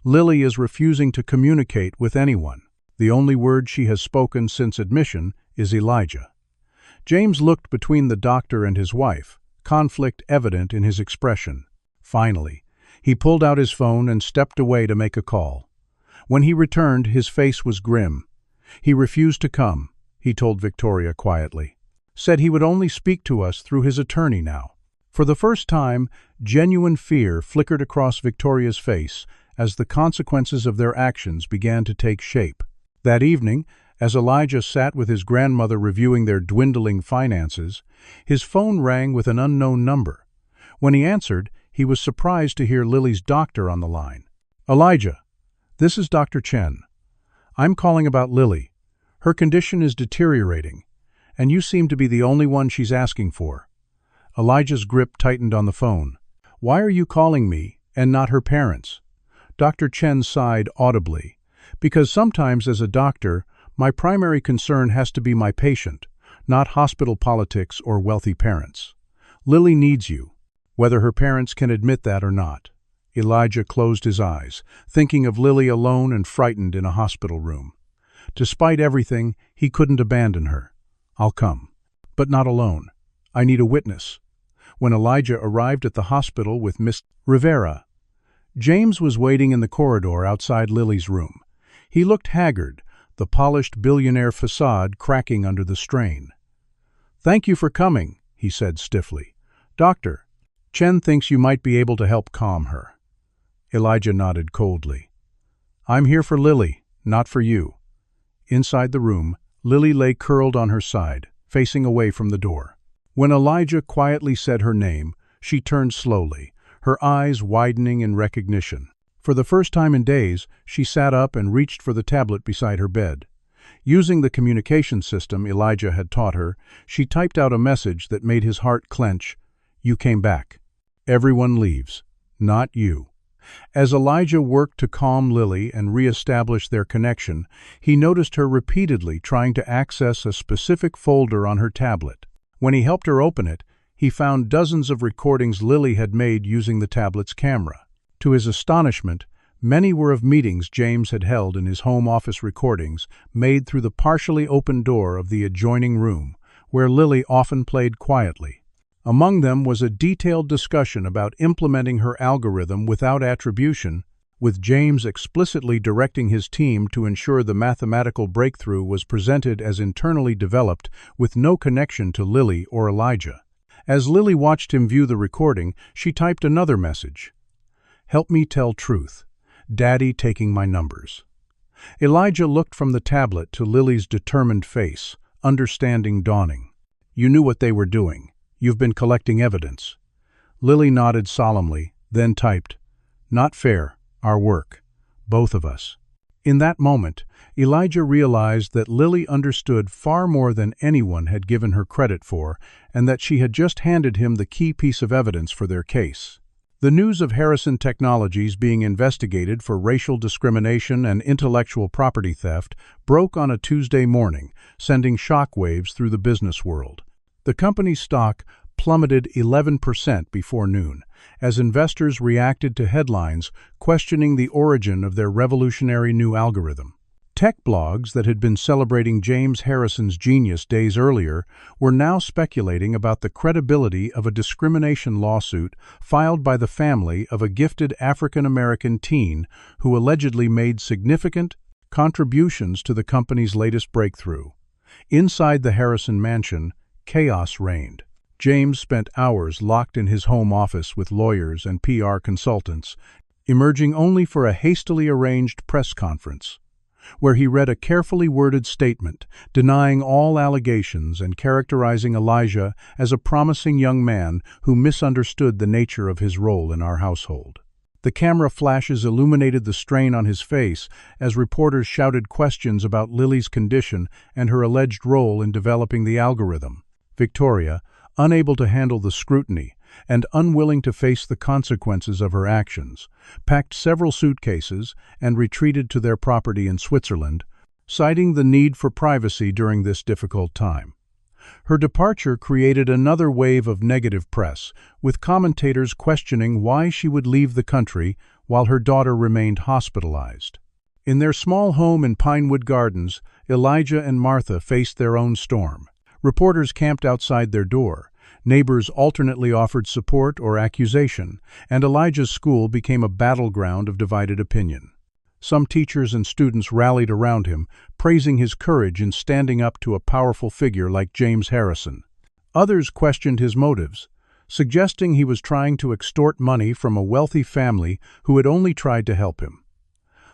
Lily is refusing to communicate with anyone. The only word she has spoken since admission is Elijah." James looked between the doctor and his wife, conflict evident in his expression. Finally, he pulled out his phone and stepped away to make a call. When he returned, his face was grim. "He refused to come," he told Victoria quietly. "Said he would only speak to us through his attorney now." For the first time, genuine fear flickered across Victoria's face as the consequences of their actions began to take shape. That evening, As Elijah sat with his grandmother reviewing their dwindling finances, his phone rang with an unknown number. When he answered, he was surprised to hear Lily's doctor on the line. "Elijah, this is Dr. Chen. I'm calling about Lily. Her condition is deteriorating, and you seem to be the only one she's asking for." Elijah's grip tightened on the phone. "Why are you calling me and not her parents?" Dr. Chen sighed audibly. "Because sometimes as a doctor, my primary concern has to be my patient, not hospital politics or wealthy parents. Lily needs you, whether her parents can admit that or not." Elijah closed his eyes, thinking of Lily alone and frightened in a hospital room. Despite everything, he couldn't abandon her. "I'll come. But not alone. I need a witness." When Elijah arrived at the hospital with Miss Rivera, James was waiting in the corridor outside Lily's room. He looked haggard, the polished billionaire facade cracking under the strain. "Thank you for coming," he said stiffly. "Doctor, Chen thinks you might be able to help calm her." Elijah nodded coldly. "I'm here for Lily, not for you." Inside the room, Lily lay curled on her side, facing away from the door. When Elijah quietly said her name, she turned slowly, her eyes widening in recognition. For the first time in days, she sat up and reached for the tablet beside her bed. Using the communication system Elijah had taught her, she typed out a message that made his heart clench. "You came back. Everyone leaves. Not you." As Elijah worked to calm Lily and re-establish their connection, he noticed her repeatedly trying to access a specific folder on her tablet. When he helped her open it, he found dozens of recordings Lily had made using the tablet's camera. To his astonishment, many were of meetings James had held in his home office, recordings made through the partially open door of the adjoining room, where Lily often played quietly. Among them was a detailed discussion about implementing her algorithm without attribution, with James explicitly directing his team to ensure the mathematical breakthrough was presented as internally developed with no connection to Lily or Elijah. As Lily watched him view the recording, she typed another message. "Help me tell truth. Daddy taking my numbers." Elijah looked from the tablet to Lily's determined face, understanding dawning. "You knew what they were doing. You've been collecting evidence." Lily nodded solemnly, then typed, "Not fair. Our work. Both of us." In that moment, Elijah realized that Lily understood far more than anyone had given her credit for, and that she had just handed him the key piece of evidence for their case. The news of Harrison Technologies being investigated for racial discrimination and intellectual property theft broke on a Tuesday morning, sending shockwaves through the business world. The company's stock plummeted 11% before noon, as investors reacted to headlines questioning the origin of their revolutionary new algorithm. Tech blogs that had been celebrating James Harrison's genius days earlier were now speculating about the credibility of a discrimination lawsuit filed by the family of a gifted African-American teen who allegedly made significant contributions to the company's latest breakthrough. Inside the Harrison mansion, chaos reigned. James spent hours locked in his home office with lawyers and PR consultants, emerging only for a hastily arranged press conference, where he read a carefully worded statement denying all allegations and characterizing Elijah as a promising young man who misunderstood the nature of his role in our household. The camera flashes illuminated the strain on his face as reporters shouted questions about Lily's condition and her alleged role in developing the algorithm. Victoria, unable to handle the scrutiny and unwilling to face the consequences of her actions, packed several suitcases and retreated to their property in Switzerland, citing the need for privacy during this difficult time. Her departure created another wave of negative press, with commentators questioning why she would leave the country while her daughter remained hospitalized. In their small home in Pinewood Gardens, Elijah and Martha faced their own storm. Reporters camped outside their door, neighbors alternately offered support or accusation, and Elijah's school became a battleground of divided opinion. Some teachers and students rallied around him, praising his courage in standing up to a powerful figure like James Harrison. Others questioned his motives, suggesting he was trying to extort money from a wealthy family who had only tried to help him.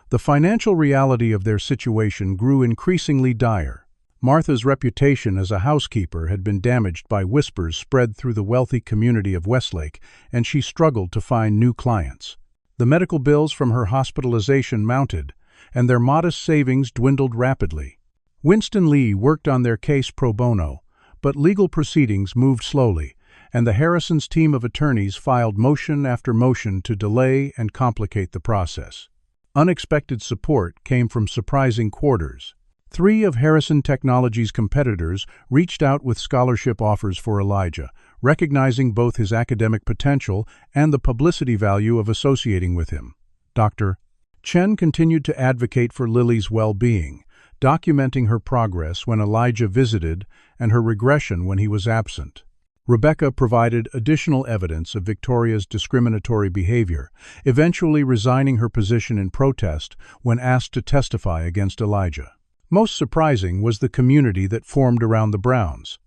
The financial reality of their situation grew increasingly dire. Martha's reputation as a housekeeper had been damaged by whispers spread through the wealthy community of Westlake, and she struggled to find new clients. The medical bills from her hospitalization mounted, and their modest savings dwindled rapidly. Winston Lee worked on their case pro bono, but legal proceedings moved slowly, and the Harrisons' team of attorneys filed motion after motion to delay and complicate the process. Unexpected support came from surprising quarters. 3 of Harrison Technologies' competitors reached out with scholarship offers for Elijah, recognizing both his academic potential and the publicity value of associating with him. Dr. Chen continued to advocate for Lily's well-being, documenting her progress when Elijah visited and her regression when he was absent. Rebecca provided additional evidence of Victoria's discriminatory behavior, eventually resigning her position in protest when asked to testify against Elijah. Most surprising was the community that formed around the Browns.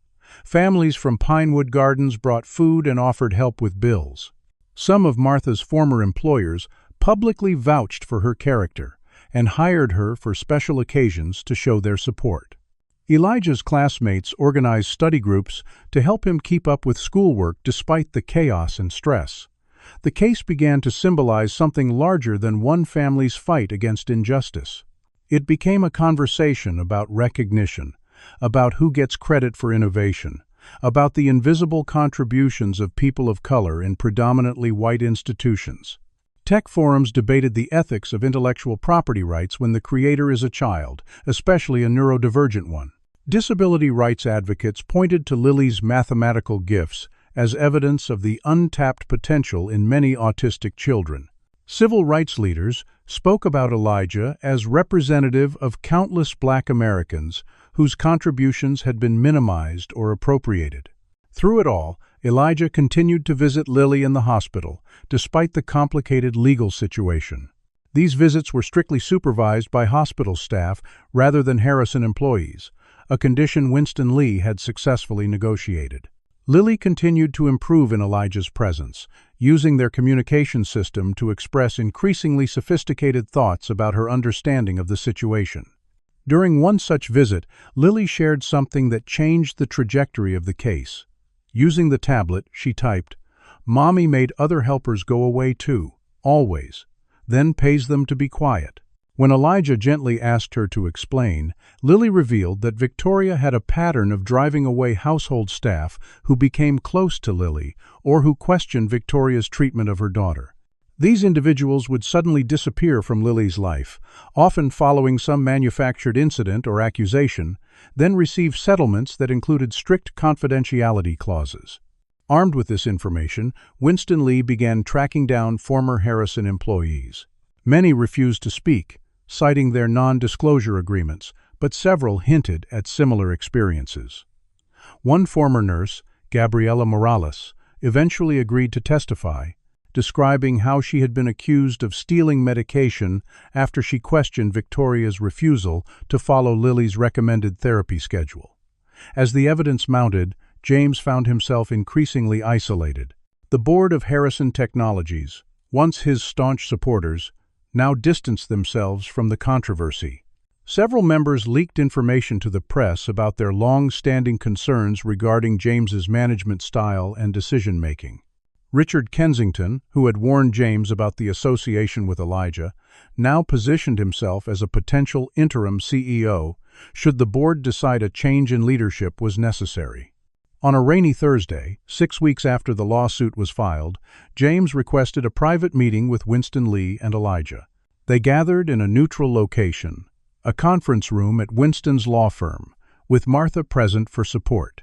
Families from Pinewood Gardens brought food and offered help with bills. Some of Martha's former employers publicly vouched for her character and hired her for special occasions to show their support. Elijah's classmates organized study groups to help him keep up with schoolwork despite the chaos and stress. The case began to symbolize something larger than one family's fight against injustice. It became a conversation about recognition, about who gets credit for innovation, about the invisible contributions of people of color in predominantly white institutions. Tech forums debated the ethics of intellectual property rights when the creator is a child, especially a neurodivergent one. Disability rights advocates pointed to Lily's mathematical gifts as evidence of the untapped potential in many autistic children. Civil rights leaders spoke about Elijah as representative of countless Black Americans whose contributions had been minimized or appropriated. Through it all, Elijah continued to visit Lily in the hospital, despite the complicated legal situation. These visits were strictly supervised by hospital staff rather than Harrison employees, a condition Winston Lee had successfully negotiated. Lily continued to improve in Elijah's presence, using their communication system to express increasingly sophisticated thoughts about her understanding of the situation. During one such visit, Lily shared something that changed the trajectory of the case. Using the tablet, she typed, "Mommy made other helpers go away too, always, then pays them to be quiet." When Elijah gently asked her to explain, Lily revealed that Victoria had a pattern of driving away household staff who became close to Lily or who questioned Victoria's treatment of her daughter. These individuals would suddenly disappear from Lily's life, often following some manufactured incident or accusation, then receive settlements that included strict confidentiality clauses. Armed with this information, Winston Lee began tracking down former Harrison employees. Many refused to speak, citing their non-disclosure agreements, but several hinted at similar experiences. One former nurse, Gabriela Morales, eventually agreed to testify, describing how she had been accused of stealing medication after she questioned Victoria's refusal to follow Lily's recommended therapy schedule. As the evidence mounted, James found himself increasingly isolated. The board of Harrison Technologies, once his staunch supporters, now distanced themselves from the controversy. Several members leaked information to the press about their long-standing concerns regarding James's management style and decision-making. Richard Kensington, who had warned James about the association with Elijah, now positioned himself as a potential interim CEO should the board decide a change in leadership was necessary. On a rainy Thursday, 6 weeks after the lawsuit was filed, James requested a private meeting with Winston Lee and Elijah. They gathered in a neutral location, a conference room at Winston's law firm, with Martha present for support.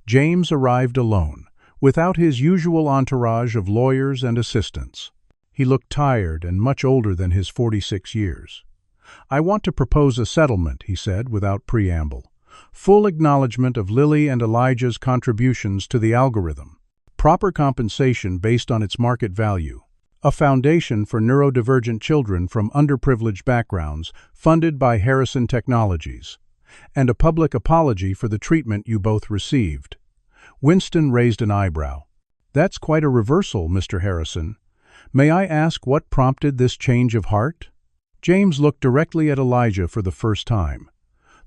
James arrived alone, without his usual entourage of lawyers and assistants. He looked tired and much older than his 46 years. "I want to propose a settlement," he said without preamble. "Full acknowledgement of Lily and Elijah's contributions to the algorithm. Proper compensation based on its market value. A foundation for neurodivergent children from underprivileged backgrounds funded by Harrison Technologies. And a public apology for the treatment you both received." Winston raised an eyebrow. "That's quite a reversal, Mr. Harrison. May I ask what prompted this change of heart?" James looked directly at Elijah for the first time.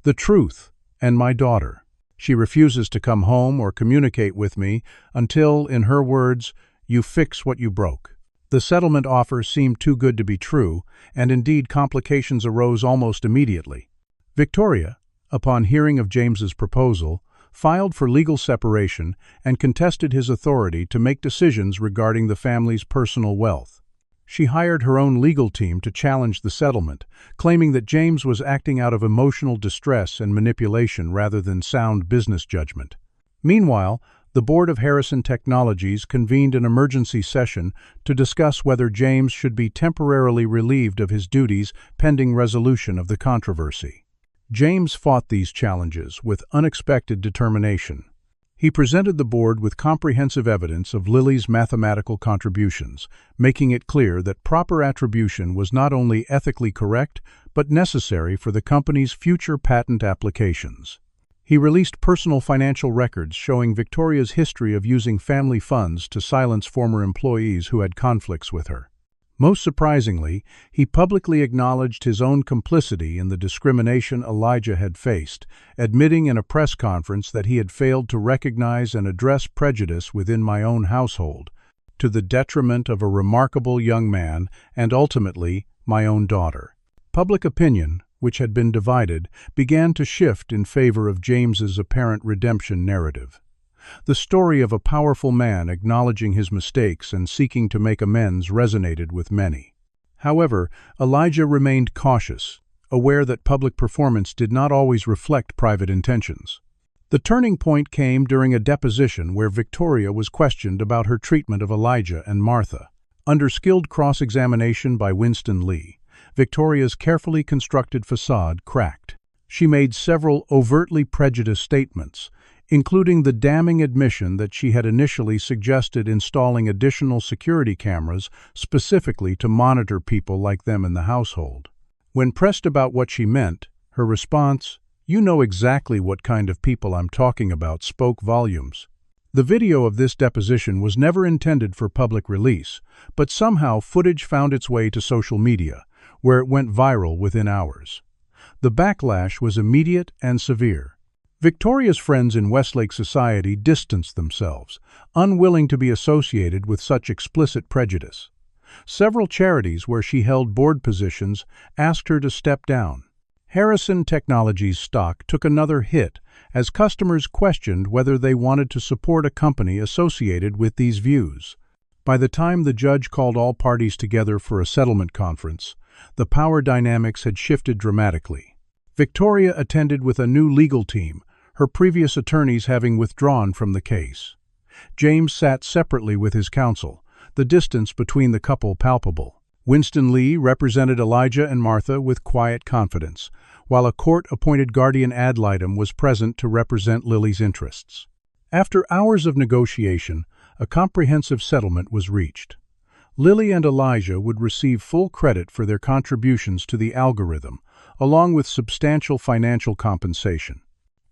"The truth, and my daughter. She refuses to come home or communicate with me until, in her words, you fix what you broke." The settlement offer seemed too good to be true, and indeed complications arose almost immediately. Victoria, upon hearing of James's proposal, filed for legal separation and contested his authority to make decisions regarding the family's personal wealth. She hired her own legal team to challenge the settlement, claiming that James was acting out of emotional distress and manipulation rather than sound business judgment. Meanwhile, the board of Harrison Technologies convened an emergency session to discuss whether James should be temporarily relieved of his duties pending resolution of the controversy. James fought these challenges with unexpected determination. He presented the board with comprehensive evidence of Lily's mathematical contributions, making it clear that proper attribution was not only ethically correct, but necessary for the company's future patent applications. He released personal financial records showing Victoria's history of using family funds to silence former employees who had conflicts with her. Most surprisingly, he publicly acknowledged his own complicity in the discrimination Elijah had faced, admitting in a press conference that he had failed to recognize and address prejudice within my own household, to the detriment of a remarkable young man and ultimately my own daughter. Public opinion, which had been divided, began to shift in favor of James's apparent redemption narrative. The story of a powerful man acknowledging his mistakes and seeking to make amends resonated with many. However, Elijah remained cautious, aware that public performance did not always reflect private intentions. The turning point came during a deposition where Victoria was questioned about her treatment of Elijah and Martha. Under skilled cross-examination by Winston Lee, Victoria's carefully constructed facade cracked. She made several overtly prejudiced statements, including the damning admission that she had initially suggested installing additional security cameras specifically to monitor people like them in the household. When pressed about what she meant, her response, "You know exactly what kind of people I'm talking about," spoke volumes. The video of this deposition was never intended for public release, but somehow footage found its way to social media, where it went viral within hours. The backlash was immediate and severe. Victoria's friends in Westlake society distanced themselves, unwilling to be associated with such explicit prejudice. Several charities where she held board positions asked her to step down. Harrison Technologies stock took another hit as customers questioned whether they wanted to support a company associated with these views. By the time the judge called all parties together for a settlement conference, the power dynamics had shifted dramatically. Victoria attended with a new legal team, her previous attorneys having withdrawn from the case. James sat separately with his counsel, the distance between the couple palpable. Winston Lee represented Elijah and Martha with quiet confidence, while a court-appointed guardian ad litem was present to represent Lily's interests. After hours of negotiation, a comprehensive settlement was reached. Lily and Elijah would receive full credit for their contributions to the algorithm, along with substantial financial compensation.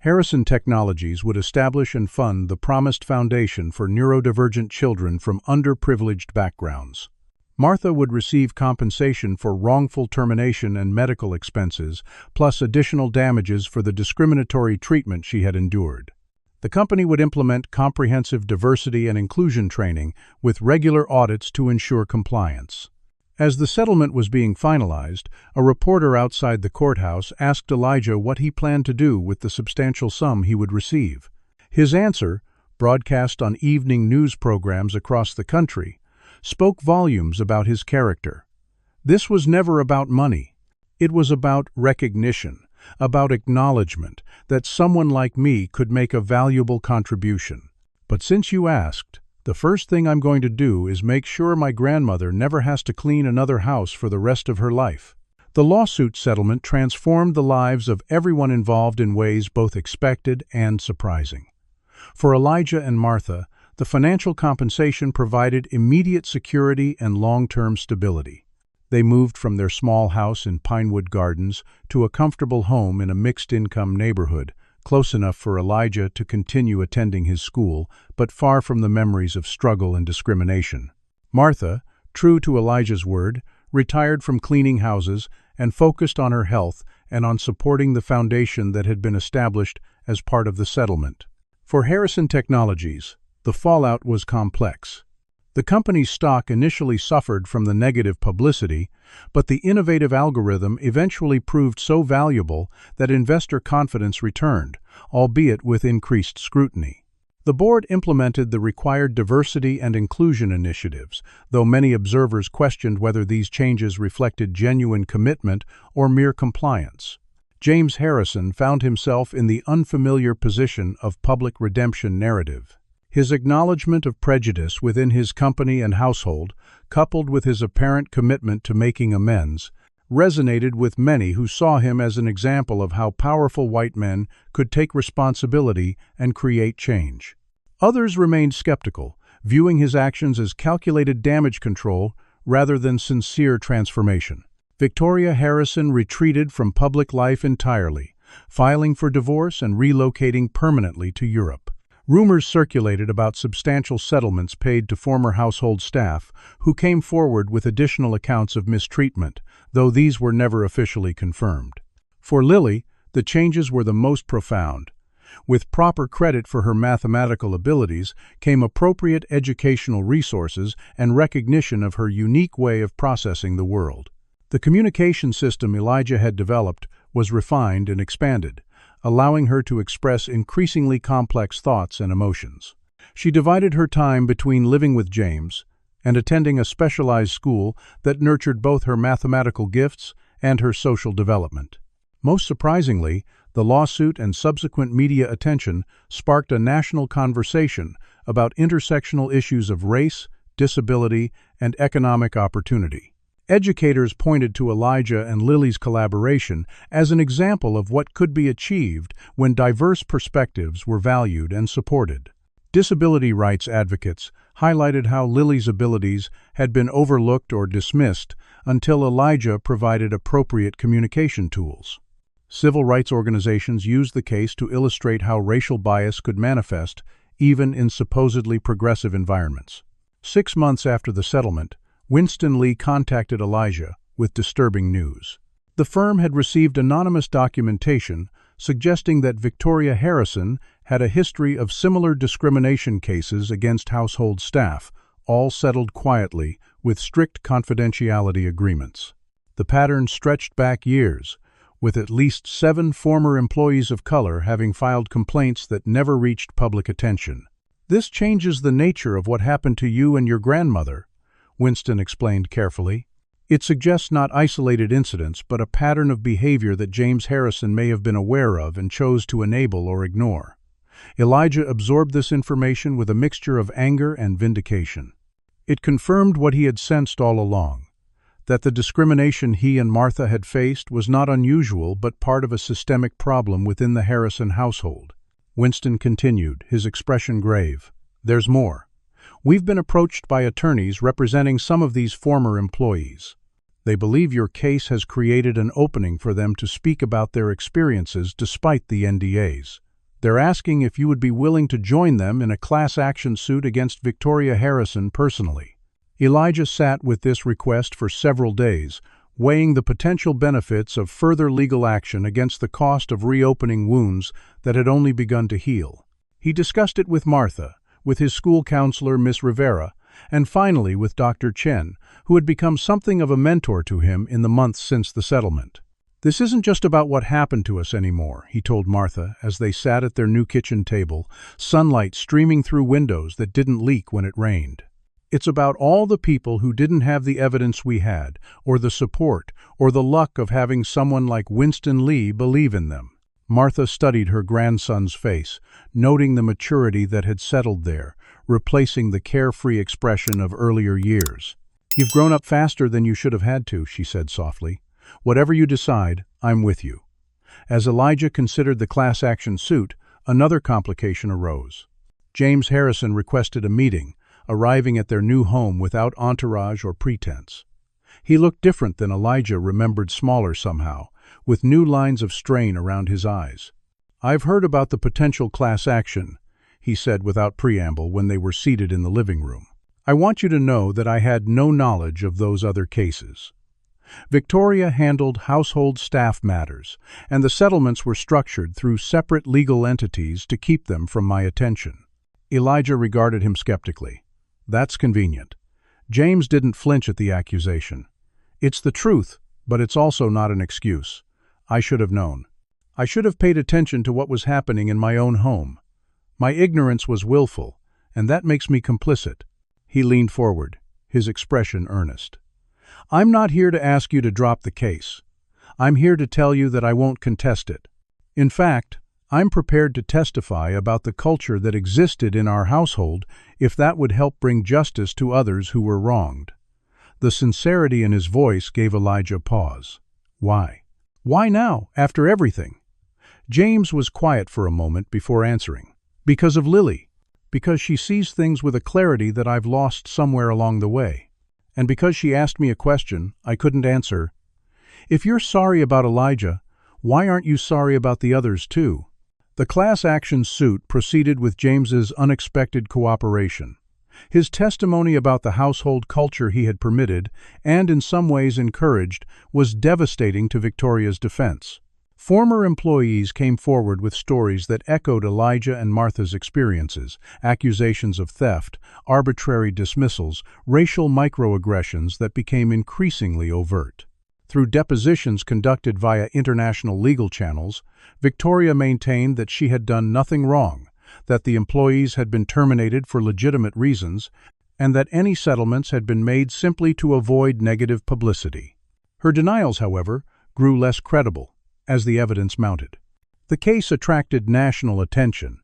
Harrison Technologies would establish and fund the promised foundation for neurodivergent children from underprivileged backgrounds. Martha would receive compensation for wrongful termination and medical expenses, plus additional damages for the discriminatory treatment she had endured. The company would implement comprehensive diversity and inclusion training with regular audits to ensure compliance. As the settlement was being finalized, a reporter outside the courthouse asked Elijah what he planned to do with the substantial sum he would receive. His answer, broadcast on evening news programs across the country, spoke volumes about his character. This was never about money. It was about recognition, about acknowledgement that someone like me could make a valuable contribution. But since you asked, the first thing I'm going to do is make sure my grandmother never has to clean another house for the rest of her life. The lawsuit settlement transformed the lives of everyone involved in ways both expected and surprising. For Elijah and Martha, the financial compensation provided immediate security and long-term stability. They moved from their small house in Pinewood Gardens to a comfortable home in a mixed-income neighborhood, close enough for Elijah to continue attending his school, but far from the memories of struggle and discrimination. Martha, true to Elijah's word, retired from cleaning houses and focused on her health and on supporting the foundation that had been established as part of the settlement. For Harrison Technologies, the fallout was complex. The company's stock initially suffered from the negative publicity, but the innovative algorithm eventually proved so valuable that investor confidence returned, albeit with increased scrutiny. The board implemented the required diversity and inclusion initiatives, though many observers questioned whether these changes reflected genuine commitment or mere compliance. James Harrison found himself in the unfamiliar position of public redemption narrative. His acknowledgement of prejudice within his company and household, coupled with his apparent commitment to making amends, resonated with many who saw him as an example of how powerful white men could take responsibility and create change. Others remained skeptical, viewing his actions as calculated damage control rather than sincere transformation. Victoria Harrison retreated from public life entirely, filing for divorce and relocating permanently to Europe. Rumors circulated about substantial settlements paid to former household staff, who came forward with additional accounts of mistreatment, though these were never officially confirmed. For Lily, the changes were the most profound. With proper credit for her mathematical abilities came appropriate educational resources and recognition of her unique way of processing the world. The communication system Elijah had developed was refined and expanded, allowing her to express increasingly complex thoughts and emotions. She divided her time between living with James and attending a specialized school that nurtured both her mathematical gifts and her social development. Most surprisingly, the lawsuit and subsequent media attention sparked a national conversation about intersectional issues of race, disability, and economic opportunity. Educators pointed to Elijah and Lily's collaboration as an example of what could be achieved when diverse perspectives were valued and supported. Disability rights advocates highlighted how Lily's abilities had been overlooked or dismissed until Elijah provided appropriate communication tools. Civil rights organizations used the case to illustrate how racial bias could manifest even in supposedly progressive environments. 6 months after the settlement, Winston Lee contacted Elijah with disturbing news. The firm had received anonymous documentation suggesting that Victoria Harrison had a history of similar discrimination cases against household staff, all settled quietly with strict confidentiality agreements. The pattern stretched back years, with at least 7 former employees of color having filed complaints that never reached public attention. "This changes the nature of what happened to you and your grandmother," Winston explained carefully. "It suggests not isolated incidents, but a pattern of behavior that James Harrison may have been aware of and chose to enable or ignore." Elijah absorbed this information with a mixture of anger and vindication. It confirmed what he had sensed all along, that the discrimination he and Martha had faced was not unusual but part of a systemic problem within the Harrison household. Winston continued, his expression grave. "There's more. We've been approached by attorneys representing some of these former employees. They believe your case has created an opening for them to speak about their experiences despite the NDAs. They're asking if you would be willing to join them in a class action suit against Victoria Harrison personally." Elijah sat with this request for several days, weighing the potential benefits of further legal action against the cost of reopening wounds that had only begun to heal. He discussed it with Martha, with his school counselor, Miss Rivera, and finally with Dr. Chen, who had become something of a mentor to him in the months since the settlement. "This isn't just about what happened to us anymore," he told Martha as they sat at their new kitchen table, sunlight streaming through windows that didn't leak when it rained. "It's about all the people who didn't have the evidence we had, or the support, or the luck of having someone like Winston Lee believe in them." Martha studied her grandson's face, noting the maturity that had settled there, replacing the carefree expression of earlier years. "You've grown up faster than you should have had to," she said softly. "Whatever you decide, I'm with you." As Elijah considered the class action suit, another complication arose. James Harrison requested a meeting, arriving at their new home without entourage or pretense. He looked different than Elijah remembered, smaller somehow, with new lines of strain around his eyes. "I've heard about the potential class action," he said without preamble when they were seated in the living room. "I want you to know that I had no knowledge of those other cases. Victoria handled household staff matters, and the settlements were structured through separate legal entities to keep them from my attention. Elijah regarded him skeptically. That's convenient. James didn't flinch at the accusation. It's the truth, but it's also not an excuse. I should have known. I should have paid attention to what was happening in my own home. My ignorance was willful, and that makes me complicit. He leaned forward, his expression earnest. I'm not here to ask you to drop the case. I'm here to tell you that I won't contest it. In fact, I'm prepared to testify about the culture that existed in our household if that would help bring justice to others who were wronged. The sincerity in his voice gave Elijah pause. Why? Why now, after everything? James was quiet for a moment before answering. Because of Lily. Because she sees things with a clarity that I've lost somewhere along the way. And because she asked me a question I couldn't answer. If you're sorry about Elijah, why aren't you sorry about the others too? The class action suit proceeded with James's unexpected cooperation. His testimony about the household culture he had permitted, and in some ways encouraged, was devastating to Victoria's defense. Former employees came forward with stories that echoed Elijah and Martha's experiences, accusations of theft, arbitrary dismissals, racial microaggressions that became increasingly overt. Through depositions conducted via international legal channels, Victoria maintained that she had done nothing wrong, that the employees had been terminated for legitimate reasons, and that any settlements had been made simply to avoid negative publicity. Her denials, however, grew less credible as the evidence mounted. The case attracted national attention,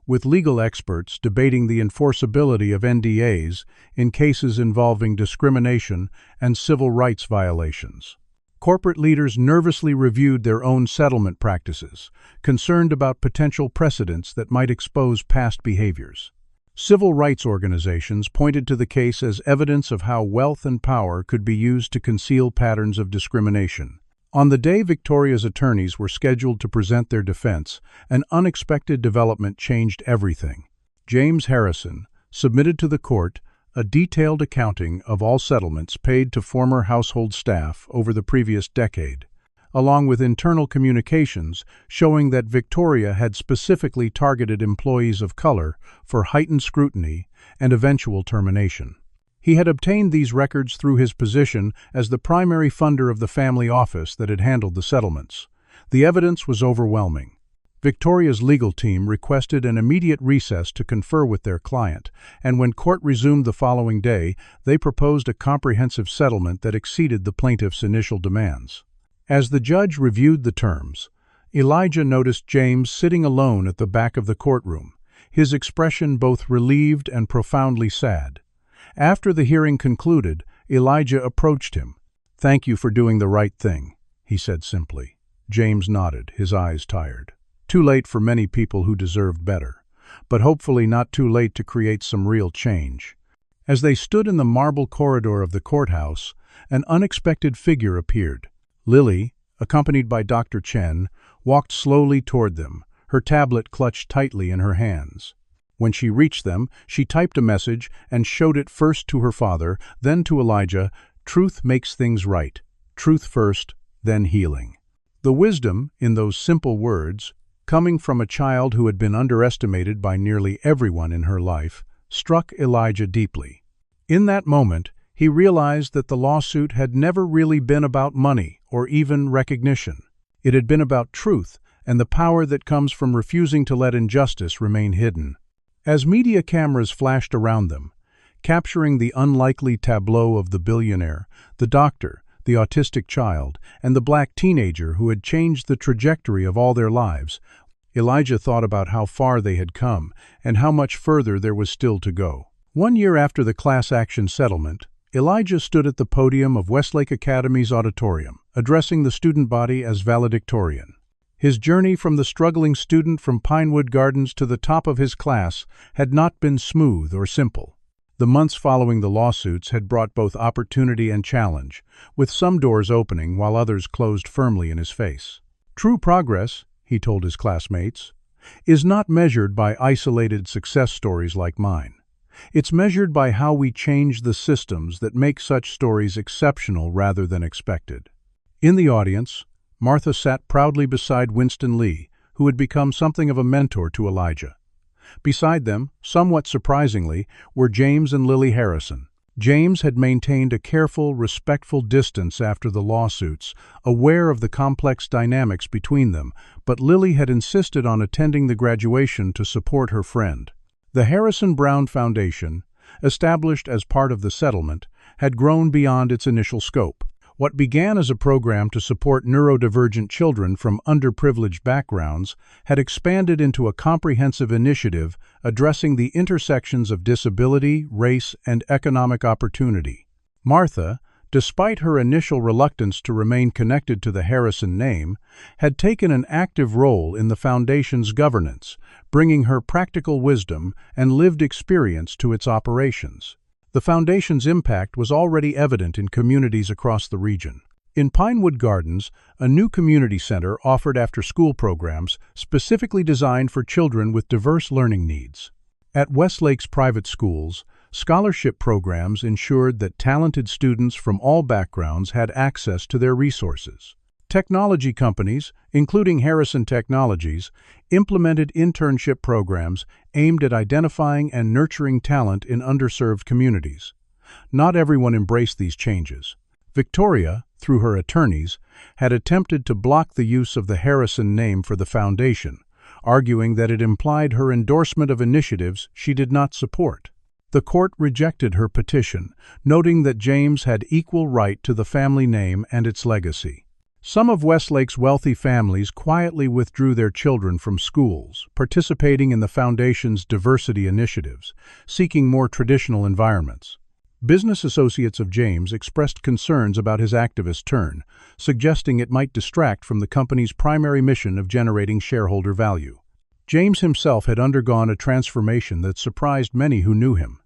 with legal experts debating the enforceability of NDAs in cases involving discrimination and civil rights violations. Corporate leaders nervously reviewed their own settlement practices, concerned about potential precedents that might expose past behaviors. Civil rights organizations pointed to the case as evidence of how wealth and power could be used to conceal patterns of discrimination. On the day Victoria's attorneys were scheduled to present their defense, an unexpected development changed everything. James Harrison submitted to the court a detailed accounting of all settlements paid to former household staff over the previous decade, along with internal communications showing that Victoria had specifically targeted employees of color for heightened scrutiny and eventual termination. He had obtained these records through his position as the primary funder of the family office that had handled the settlements. The evidence was overwhelming. Victoria's legal team requested an immediate recess to confer with their client, and when court resumed the following day, they proposed a comprehensive settlement that exceeded the plaintiff's initial demands. As the judge reviewed the terms, Elijah noticed James sitting alone at the back of the courtroom, his expression both relieved and profoundly sad. After the hearing concluded, Elijah approached him. "Thank you for doing the right thing," he said simply. James nodded, his eyes tired. Too late for many people who deserved better, but hopefully not too late to create some real change. As they stood in the marble corridor of the courthouse, an unexpected figure appeared. Lily, accompanied by Dr. Chen, walked slowly toward them, her tablet clutched tightly in her hands. When she reached them, she typed a message and showed it first to her father, then to Elijah. "Truth makes things right. Truth first, then healing." The wisdom in those simple words, coming from a child who had been underestimated by nearly everyone in her life, struck Elijah deeply. In that moment, he realized that the lawsuit had never really been about money or even recognition. It had been about truth and the power that comes from refusing to let injustice remain hidden. As media cameras flashed around them, capturing the unlikely tableau of the billionaire, the doctor, the autistic child, and the black teenager who had changed the trajectory of all their lives, Elijah thought about how far they had come and how much further there was still to go. 1 year after the class action settlement, Elijah stood at the podium of Westlake Academy's auditorium, addressing the student body as valedictorian. His journey from the struggling student from Pinewood Gardens to the top of his class had not been smooth or simple. The months following the lawsuits had brought both opportunity and challenge, with some doors opening while others closed firmly in his face. "True progress," he told his classmates, "is not measured by isolated success stories like mine. It's measured by how we change the systems that make such stories exceptional rather than expected. In the audience, Martha sat proudly beside Winston Lee, who had become something of a mentor to Elijah. Beside them, somewhat surprisingly, were James and Lily Harrison. James had maintained a careful, respectful distance after the lawsuits, aware of the complex dynamics between them, but Lily had insisted on attending the graduation to support her friend. The Harrison Brown Foundation, established as part of the settlement, had grown beyond its initial scope. What began as a program to support neurodivergent children from underprivileged backgrounds had expanded into a comprehensive initiative addressing the intersections of disability, race, and economic opportunity. Martha, despite her initial reluctance to remain connected to the Harrison name, had taken an active role in the foundation's governance, bringing her practical wisdom and lived experience to its operations. The foundation's impact was already evident in communities across the region. In Pinewood Gardens, a new community center offered after-school programs specifically designed for children with diverse learning needs. At Westlake's private schools, scholarship programs ensured that talented students from all backgrounds had access to their resources. Technology companies, including Harrison Technologies, implemented internship programs aimed at identifying and nurturing talent in underserved communities. Not everyone embraced these changes. Victoria, through her attorneys, had attempted to block the use of the Harrison name for the foundation, arguing that it implied her endorsement of initiatives she did not support. The court rejected her petition, noting that James had equal right to the family name and its legacy. Some of Westlake's wealthy families quietly withdrew their children from schools, participating in the foundation's diversity initiatives, seeking more traditional environments. Business associates of James expressed concerns about his activist turn, suggesting it might distract from the company's primary mission of generating shareholder value. James himself had undergone a transformation that surprised many who knew him.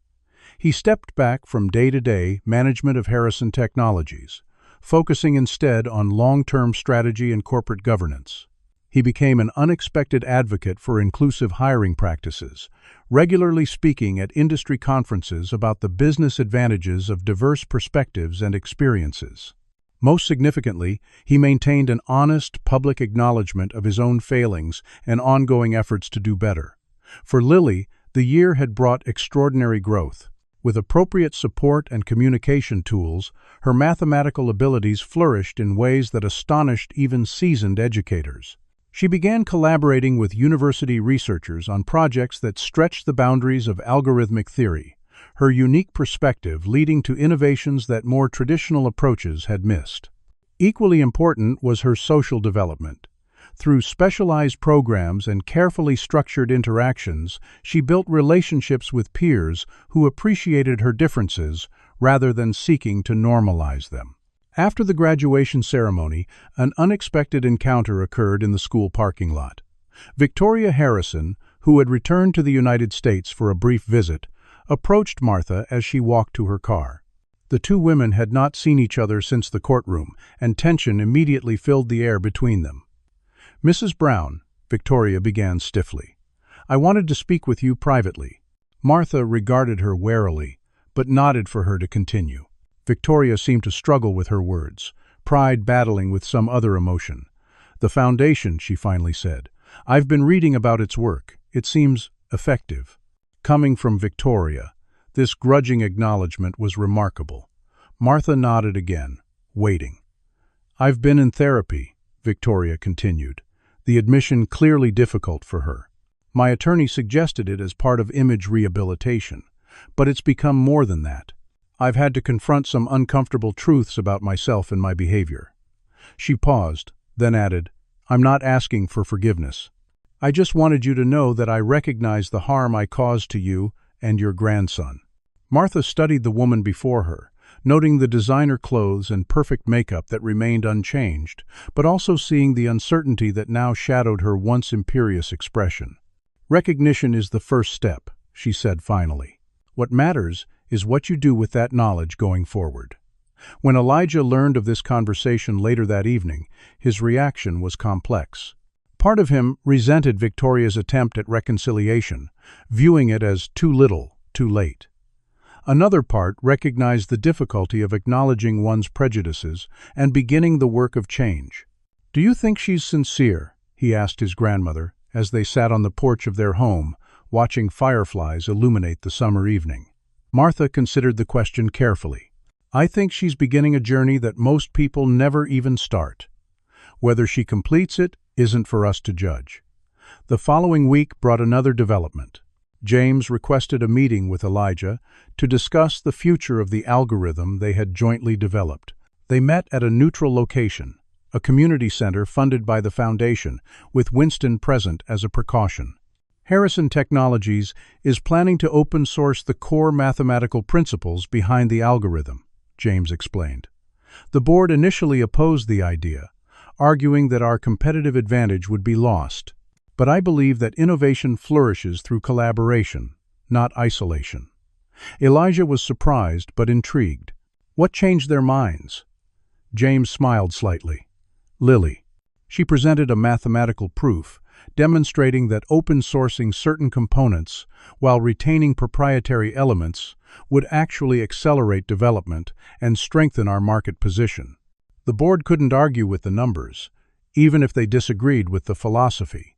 He stepped back from day-to-day management of Harrison Technologies, focusing instead on long-term strategy and corporate governance. He became an unexpected advocate for inclusive hiring practices, regularly speaking at industry conferences about the business advantages of diverse perspectives and experiences. Most significantly, he maintained an honest public acknowledgement of his own failings and ongoing efforts to do better. For Lily, the year had brought extraordinary growth. With appropriate support and communication tools, her mathematical abilities flourished in ways that astonished even seasoned educators. She began collaborating with university researchers on projects that stretched the boundaries of algorithmic theory, her unique perspective leading to innovations that more traditional approaches had missed. Equally important was her social development. Through specialized programs and carefully structured interactions, she built relationships with peers who appreciated her differences rather than seeking to normalize them. After the graduation ceremony, an unexpected encounter occurred in the school parking lot. Victoria Harrison, who had returned to the United States for a brief visit, approached Martha as she walked to her car. The two women had not seen each other since the courtroom, and tension immediately filled the air between them. "Mrs. Brown," Victoria began stiffly, "I wanted to speak with you privately." Martha regarded her warily, but nodded for her to continue. Victoria seemed to struggle with her words, pride battling with some other emotion. "The foundation," she finally said. "I've been reading about its work. It seems effective." Coming from Victoria, this grudging acknowledgement was remarkable. Martha nodded again, waiting. "I've been in therapy," Victoria continued, the admission clearly difficult for her. "My attorney suggested it as part of image rehabilitation, but it's become more than that. I've had to confront some uncomfortable truths about myself and my behavior." She paused, then added, "I'm not asking for forgiveness. I just wanted you to know that I recognize the harm I caused to you and your grandson." Martha studied the woman before her, noting the designer clothes and perfect makeup that remained unchanged, but also seeing the uncertainty that now shadowed her once imperious expression. "Recognition is the first step," she said finally. "What matters is what you do with that knowledge going forward." When Elijah learned of this conversation later that evening, his reaction was complex. Part of him resented Victoria's attempt at reconciliation, viewing it as too little, too late. Another part recognized the difficulty of acknowledging one's prejudices and beginning the work of change. "Do you think she's sincere?" he asked his grandmother as they sat on the porch of their home, watching fireflies illuminate the summer evening. Martha considered the question carefully. "I think she's beginning a journey that most people never even start. Whether she completes it isn't for us to judge." The following week brought another development. James requested a meeting with Elijah to discuss the future of the algorithm they had jointly developed. They met at a neutral location, a community center funded by the foundation, with Winston present as a precaution. Harrison Technologies is planning to open source the core mathematical principles behind the algorithm, James explained. The board initially opposed the idea, arguing that our competitive advantage would be lost. But I believe that innovation flourishes through collaboration, not isolation. Elijah was surprised but intrigued. What changed their minds? James smiled slightly. Lily. She presented a mathematical proof, demonstrating that open-sourcing certain components while retaining proprietary elements would actually accelerate development and strengthen our market position. The board couldn't argue with the numbers, even if they disagreed with the philosophy.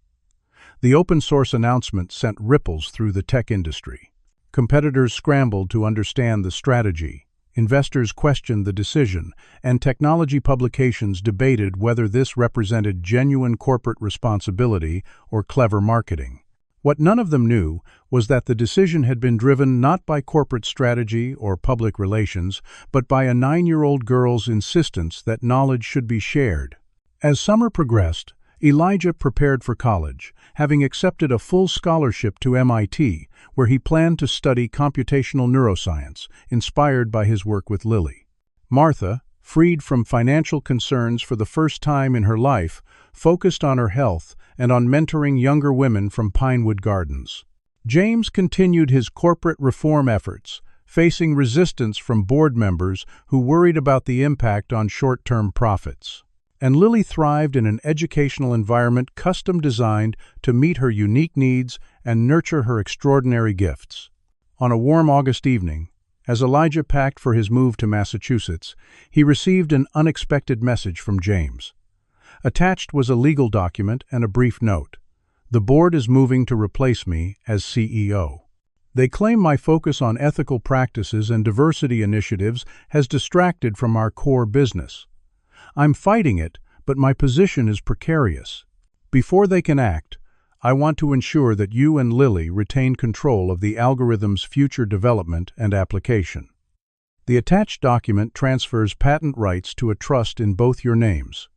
The open-source announcement sent ripples through the tech industry. Competitors scrambled to understand the strategy, investors questioned the decision, and technology publications debated whether this represented genuine corporate responsibility or clever marketing. What none of them knew was that the decision had been driven not by corporate strategy or public relations, but by a 9-year-old girl's insistence that knowledge should be shared. As summer progressed, Elijah prepared for college, having accepted a full scholarship to MIT, where he planned to study computational neuroscience, inspired by his work with Lily. Martha, freed from financial concerns for the first time in her life, focused on her health and on mentoring younger women from Pinewood Gardens. James continued his corporate reform efforts, facing resistance from board members who worried about the impact on short-term profits. And Lily thrived in an educational environment custom-designed to meet her unique needs and nurture her extraordinary gifts. On a warm August evening, as Elijah packed for his move to Massachusetts, he received an unexpected message from James. Attached was a legal document and a brief note. "The board is moving to replace me as CEO. They claim my focus on ethical practices and diversity initiatives has distracted from our core business. I'm fighting it, but my position is precarious. Before they can act, I want to ensure that you and Lily retain control of the algorithm's future development and application. The attached document transfers patent rights to a trust in both your names."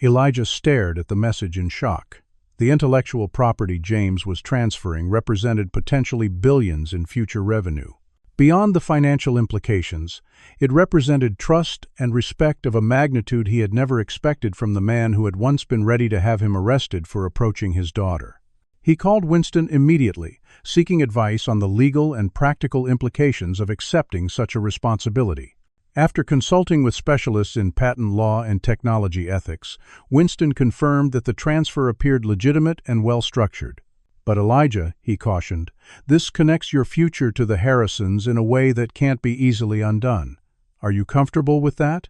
Elijah stared at the message in shock. The intellectual property James was transferring represented potentially billions in future revenue. Beyond the financial implications, it represented trust and respect of a magnitude he had never expected from the man who had once been ready to have him arrested for approaching his daughter. He called Winston immediately, seeking advice on the legal and practical implications of accepting such a responsibility. After consulting with specialists in patent law and technology ethics, Winston confirmed that the transfer appeared legitimate and well-structured. "But Elijah," he cautioned, "this connects your future to the Harrisons in a way that can't be easily undone. Are you comfortable with that?"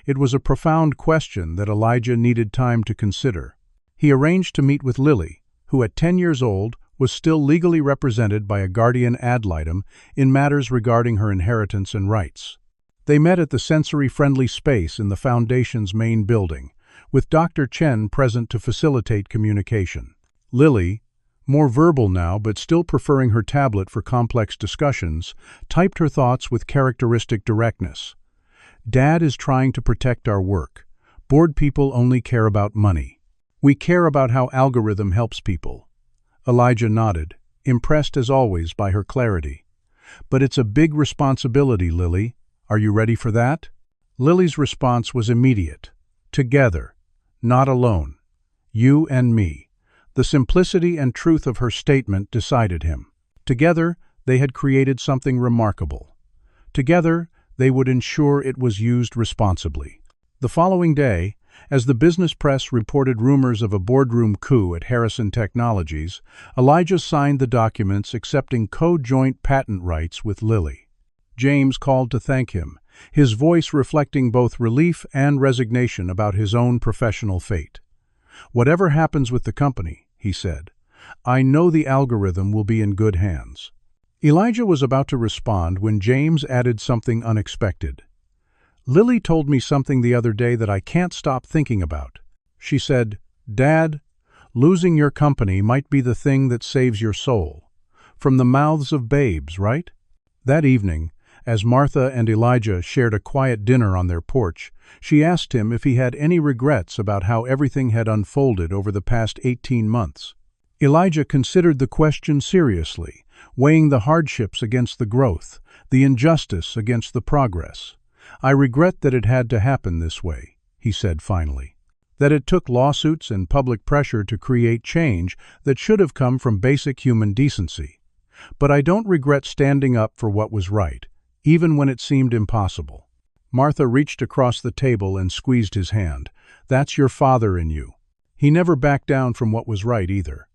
It was a profound question that Elijah needed time to consider. He arranged to meet with Lily, who at 10 years old was still legally represented by a guardian ad litem in matters regarding her inheritance and rights. They met at the sensory-friendly space in the Foundation's main building, with Dr. Chen present to facilitate communication. Lily, more verbal now but still preferring her tablet for complex discussions, typed her thoughts with characteristic directness. "Dad is trying to protect our work. Board people only care about money. We care about how algorithm helps people." Elijah nodded, impressed as always by her clarity. "But it's a big responsibility, Lily. Are you ready for that?" Lily's response was immediate. "Together, not alone. You and me." The simplicity and truth of her statement decided him. Together, they had created something remarkable. Together, they would ensure it was used responsibly. The following day, As the business press reported rumors of a boardroom coup at Harrison Technologies, Elijah signed the documents accepting co-joint patent rights with Lilly. James called to thank him, his voice reflecting both relief and resignation about his own professional fate. "Whatever happens with the company," he said, "I know the algorithm will be in good hands." Elijah was about to respond when James added something unexpected. "Lily told me something the other day that I can't stop thinking about. She said, 'Dad, losing your company might be the thing that saves your soul.' From the mouths of babes, right?" That evening, as Martha and Elijah shared a quiet dinner on their porch, she asked him if he had any regrets about how everything had unfolded over the past 18 months. Elijah considered the question seriously, weighing the hardships against the growth, the injustice against the progress. "I regret that it had to happen this way," he said finally. "That it took lawsuits and public pressure to create change that should have come from basic human decency. But I don't regret standing up for what was right, even when it seemed impossible." Martha reached across the table and squeezed his hand. "That's your father in you. He never backed down from what was right either."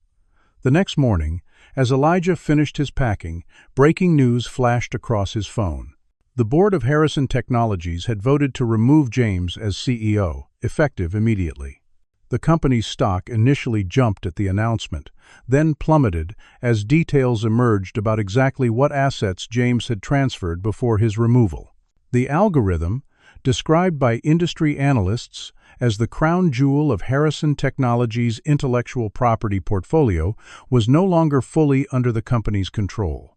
The next morning, as Elijah finished his packing, breaking news flashed across his phone. The board of Harrison Technologies had voted to remove James as CEO, effective immediately. The company's stock initially jumped at the announcement, then plummeted as details emerged about exactly what assets James had transferred before his removal. The algorithm, described by industry analysts as the crown jewel of Harrison Technologies' intellectual property portfolio, was no longer fully under the company's control.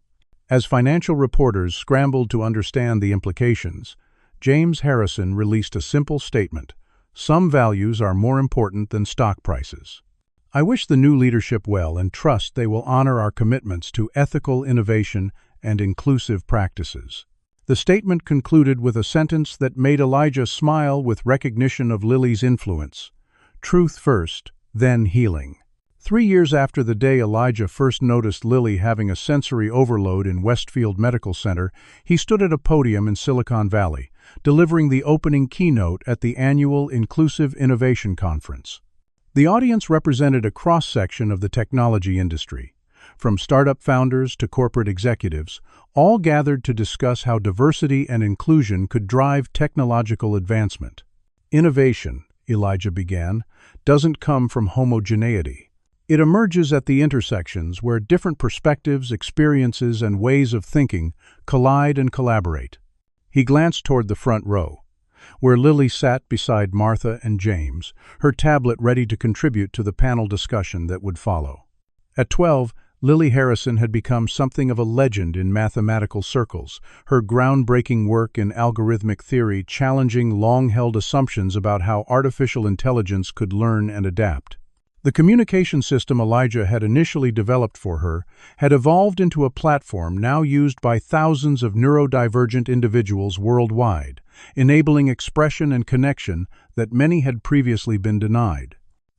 As financial reporters scrambled to understand the implications, James Harrison released a simple statement: "Some values are more important than stock prices. I wish the new leadership well and trust they will honor our commitments to ethical innovation and inclusive practices." The statement concluded with a sentence that made Elijah smile with recognition of Lily's influence: "Truth first, then healing." 3 years after the day Elijah first noticed Lily having a sensory overload in Westfield Medical Center, he stood at a podium in Silicon Valley, delivering the opening keynote at the annual Inclusive Innovation Conference. The audience represented a cross-section of the technology industry. From startup founders to corporate executives, all gathered to discuss how diversity and inclusion could drive technological advancement. "Innovation," Elijah began, "doesn't come from homogeneity. It emerges at the intersections where different perspectives, experiences, and ways of thinking collide and collaborate." He glanced toward the front row, where Lily sat beside Martha and James, her tablet ready to contribute to the panel discussion that would follow. At 12, Lily Harrison had become something of a legend in mathematical circles, her groundbreaking work in algorithmic theory challenging long-held assumptions about how artificial intelligence could learn and adapt. The communication system Elijah had initially developed for her had evolved into a platform now used by thousands of neurodivergent individuals worldwide, enabling expression and connection that many had previously been denied.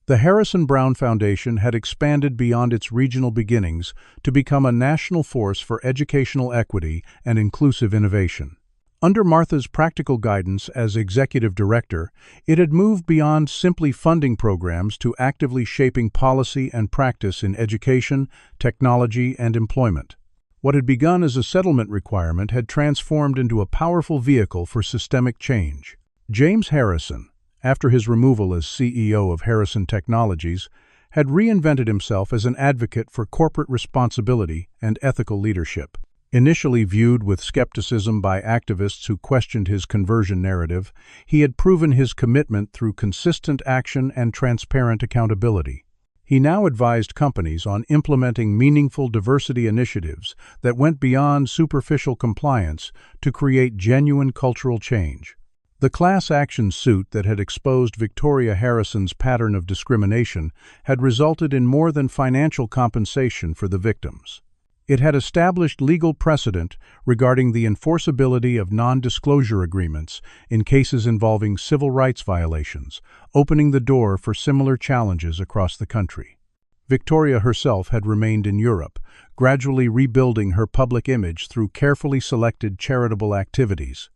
The Harrison Brown Foundation had expanded beyond its regional beginnings to become a national force for educational equity and inclusive innovation. Under Martha's practical guidance as executive director, it had moved beyond simply funding programs to actively shaping policy and practice in education, technology, and employment. What had begun as a settlement requirement had transformed into a powerful vehicle for systemic change. James Harrison, after his removal as CEO of Harrison Technologies, had reinvented himself as an advocate for corporate responsibility and ethical leadership. Initially viewed with skepticism by activists who questioned his conversion narrative, he had proven his commitment through consistent action and transparent accountability. He now advised companies on implementing meaningful diversity initiatives that went beyond superficial compliance to create genuine cultural change. The class action suit that had exposed Victoria Harrison's pattern of discrimination had resulted in more than financial compensation for the victims. It had established legal precedent regarding the enforceability of non-disclosure agreements in cases involving civil rights violations, opening the door for similar challenges across the country. Victoria herself had remained in Europe, gradually rebuilding her public image through carefully selected charitable activities.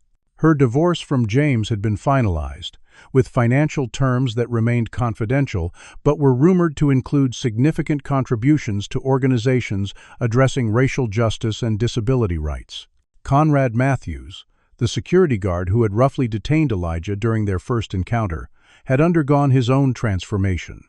Her divorce from James had been finalized, with financial terms that remained confidential but were rumored to include significant contributions to organizations addressing racial justice and disability rights. Conrad Matthews, the security guard who had roughly detained Elijah during their first encounter, had undergone his own transformation.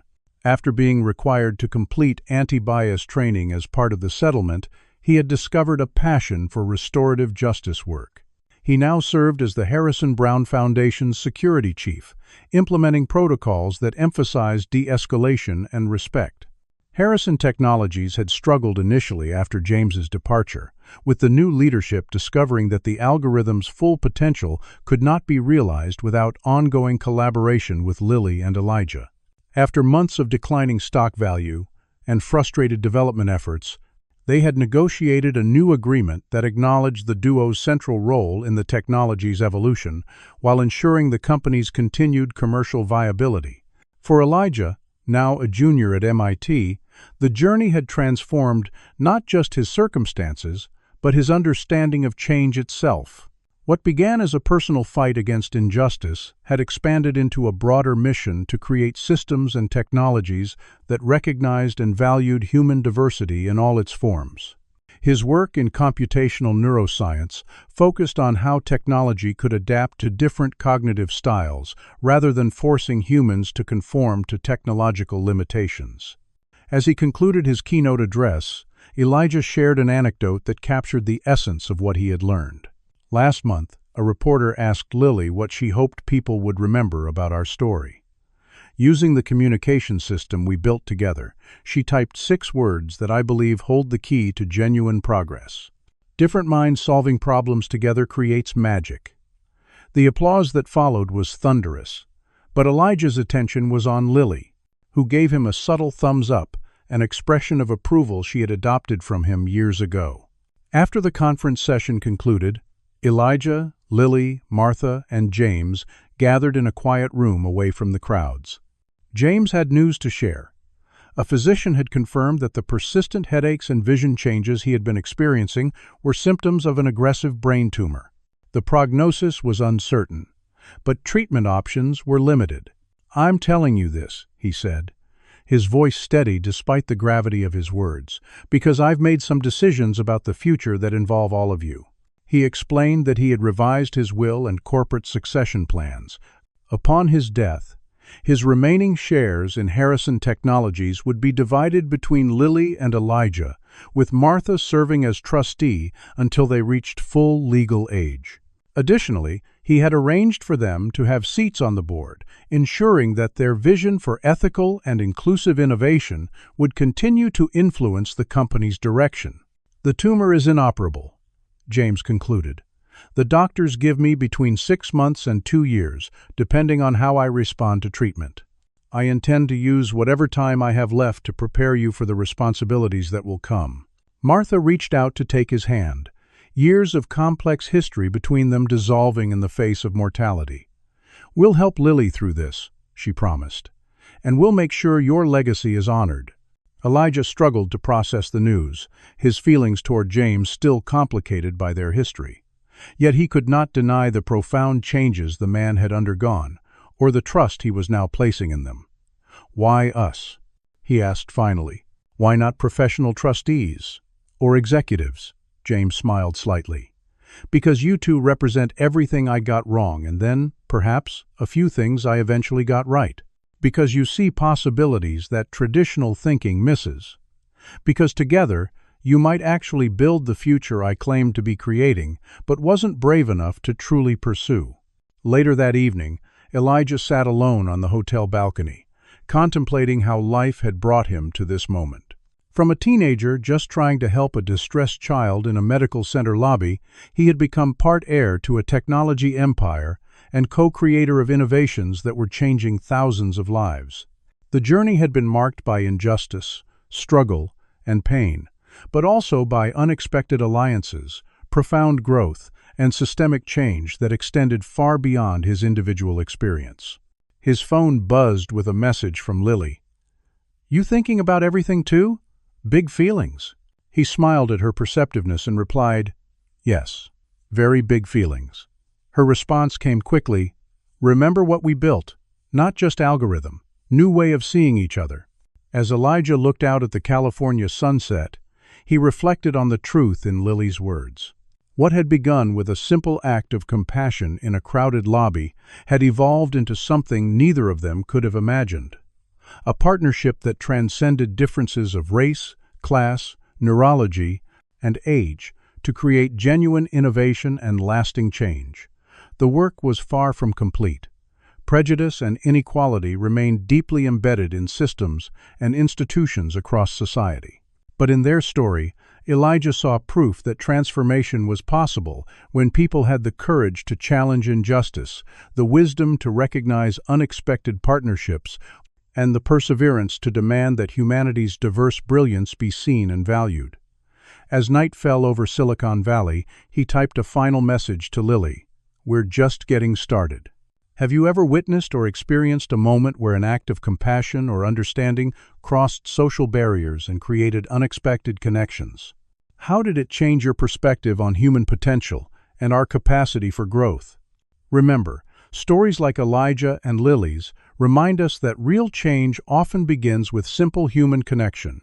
After being required to complete anti-bias training as part of the settlement, he had discovered a passion for restorative justice work. He now served as the Harrison Brown Foundation's security chief, implementing protocols that emphasized de-escalation and respect. Harrison Technologies had struggled initially after James's departure, with the new leadership discovering that the algorithm's full potential could not be realized without ongoing collaboration with Lily and Elijah. After months of declining stock value and frustrated development efforts, they had negotiated a new agreement that acknowledged the duo's central role in the technology's evolution while ensuring the company's continued commercial viability. For Elijah, now a junior at MIT, the journey had transformed not just his circumstances, but his understanding of change itself. What began as a personal fight against injustice had expanded into a broader mission to create systems and technologies that recognized and valued human diversity in all its forms. His work in computational neuroscience focused on how technology could adapt to different cognitive styles rather than forcing humans to conform to technological limitations. As he concluded his keynote address, Elijah shared an anecdote that captured the essence of what he had learned. Last month, a reporter asked Lily what she hoped people would remember about our story. Using the communication system we built together, she typed 6 words that I believe hold the key to genuine progress. Different minds solving problems together creates magic. The applause that followed was thunderous, but Elijah's attention was on Lily, who gave him a subtle thumbs up, an expression of approval she had adopted from him years ago. After the conference session concluded, Elijah, Lily, Martha, and James gathered in a quiet room away from the crowds. James had news to share. A physician had confirmed that the persistent headaches and vision changes he had been experiencing were symptoms of an aggressive brain tumor. The prognosis was uncertain, but treatment options were limited. "I'm telling you this," he said, his voice steady despite the gravity of his words, "because I've made some decisions about the future that involve all of you." He explained that he had revised his will and corporate succession plans. Upon his death, his remaining shares in Harrison Technologies would be divided between Lily and Elijah, with Martha serving as trustee until they reached full legal age. Additionally, he had arranged for them to have seats on the board, ensuring that their vision for ethical and inclusive innovation would continue to influence the company's direction. "The tumor is inoperable," James concluded. "The doctors give me between 6 months and 2 years, depending on how I respond to treatment. I intend to use whatever time I have left to prepare you for the responsibilities that will come." Martha reached out to take his hand, years of complex history between them dissolving in the face of mortality. "We'll help Lily through this," she promised, "and we'll make sure your legacy is honored." Elijah struggled to process the news, his feelings toward James still complicated by their history. Yet he could not deny the profound changes the man had undergone, or the trust he was now placing in them. "Why us?" he asked finally. "Why not professional trustees or executives?" James smiled slightly. "Because you two represent everything I got wrong and then, perhaps, a few things I eventually got right. Because you see possibilities that traditional thinking misses. Because together, you might actually build the future I claimed to be creating, but wasn't brave enough to truly pursue." Later that evening, Elijah sat alone on the hotel balcony, contemplating how life had brought him to this moment. From a teenager just trying to help a distressed child in a medical center lobby, he had become part heir to a technology empire and co-creator of innovations that were changing thousands of lives. The journey had been marked by injustice, struggle, and pain, but also by unexpected alliances, profound growth, and systemic change that extended far beyond his individual experience. His phone buzzed with a message from Lily. "You thinking about everything too? Big feelings." He smiled at her perceptiveness and replied, "Yes, very big feelings." Her response came quickly, "Remember what we built, not just algorithm, new way of seeing each other." As Elijah looked out at the California sunset, he reflected on the truth in Lily's words. What had begun with a simple act of compassion in a crowded lobby had evolved into something neither of them could have imagined. A partnership that transcended differences of race, class, neurology, and age to create genuine innovation and lasting change. The work was far from complete. Prejudice and inequality remained deeply embedded in systems and institutions across society. But in their story, Elijah saw proof that transformation was possible when people had the courage to challenge injustice, the wisdom to recognize unexpected partnerships, and the perseverance to demand that humanity's diverse brilliance be seen and valued. As night fell over Silicon Valley, he typed a final message to Lily: "We're just getting started." Have you ever witnessed or experienced a moment where an act of compassion or understanding crossed social barriers and created unexpected connections? How did it change your perspective on human potential and our capacity for growth? Remember, stories like Elijah and Lily's remind us that real change often begins with simple human connection,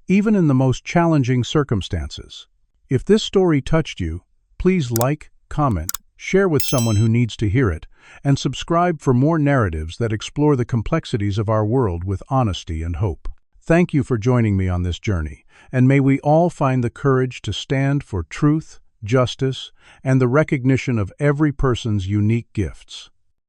even in the most challenging circumstances. If this story touched you, please like, comment, share with someone who needs to hear it, and subscribe for more narratives that explore the complexities of our world with honesty and hope. Thank you for joining me on this journey, and may we all find the courage to stand for truth, justice, and the recognition of every person's unique gifts.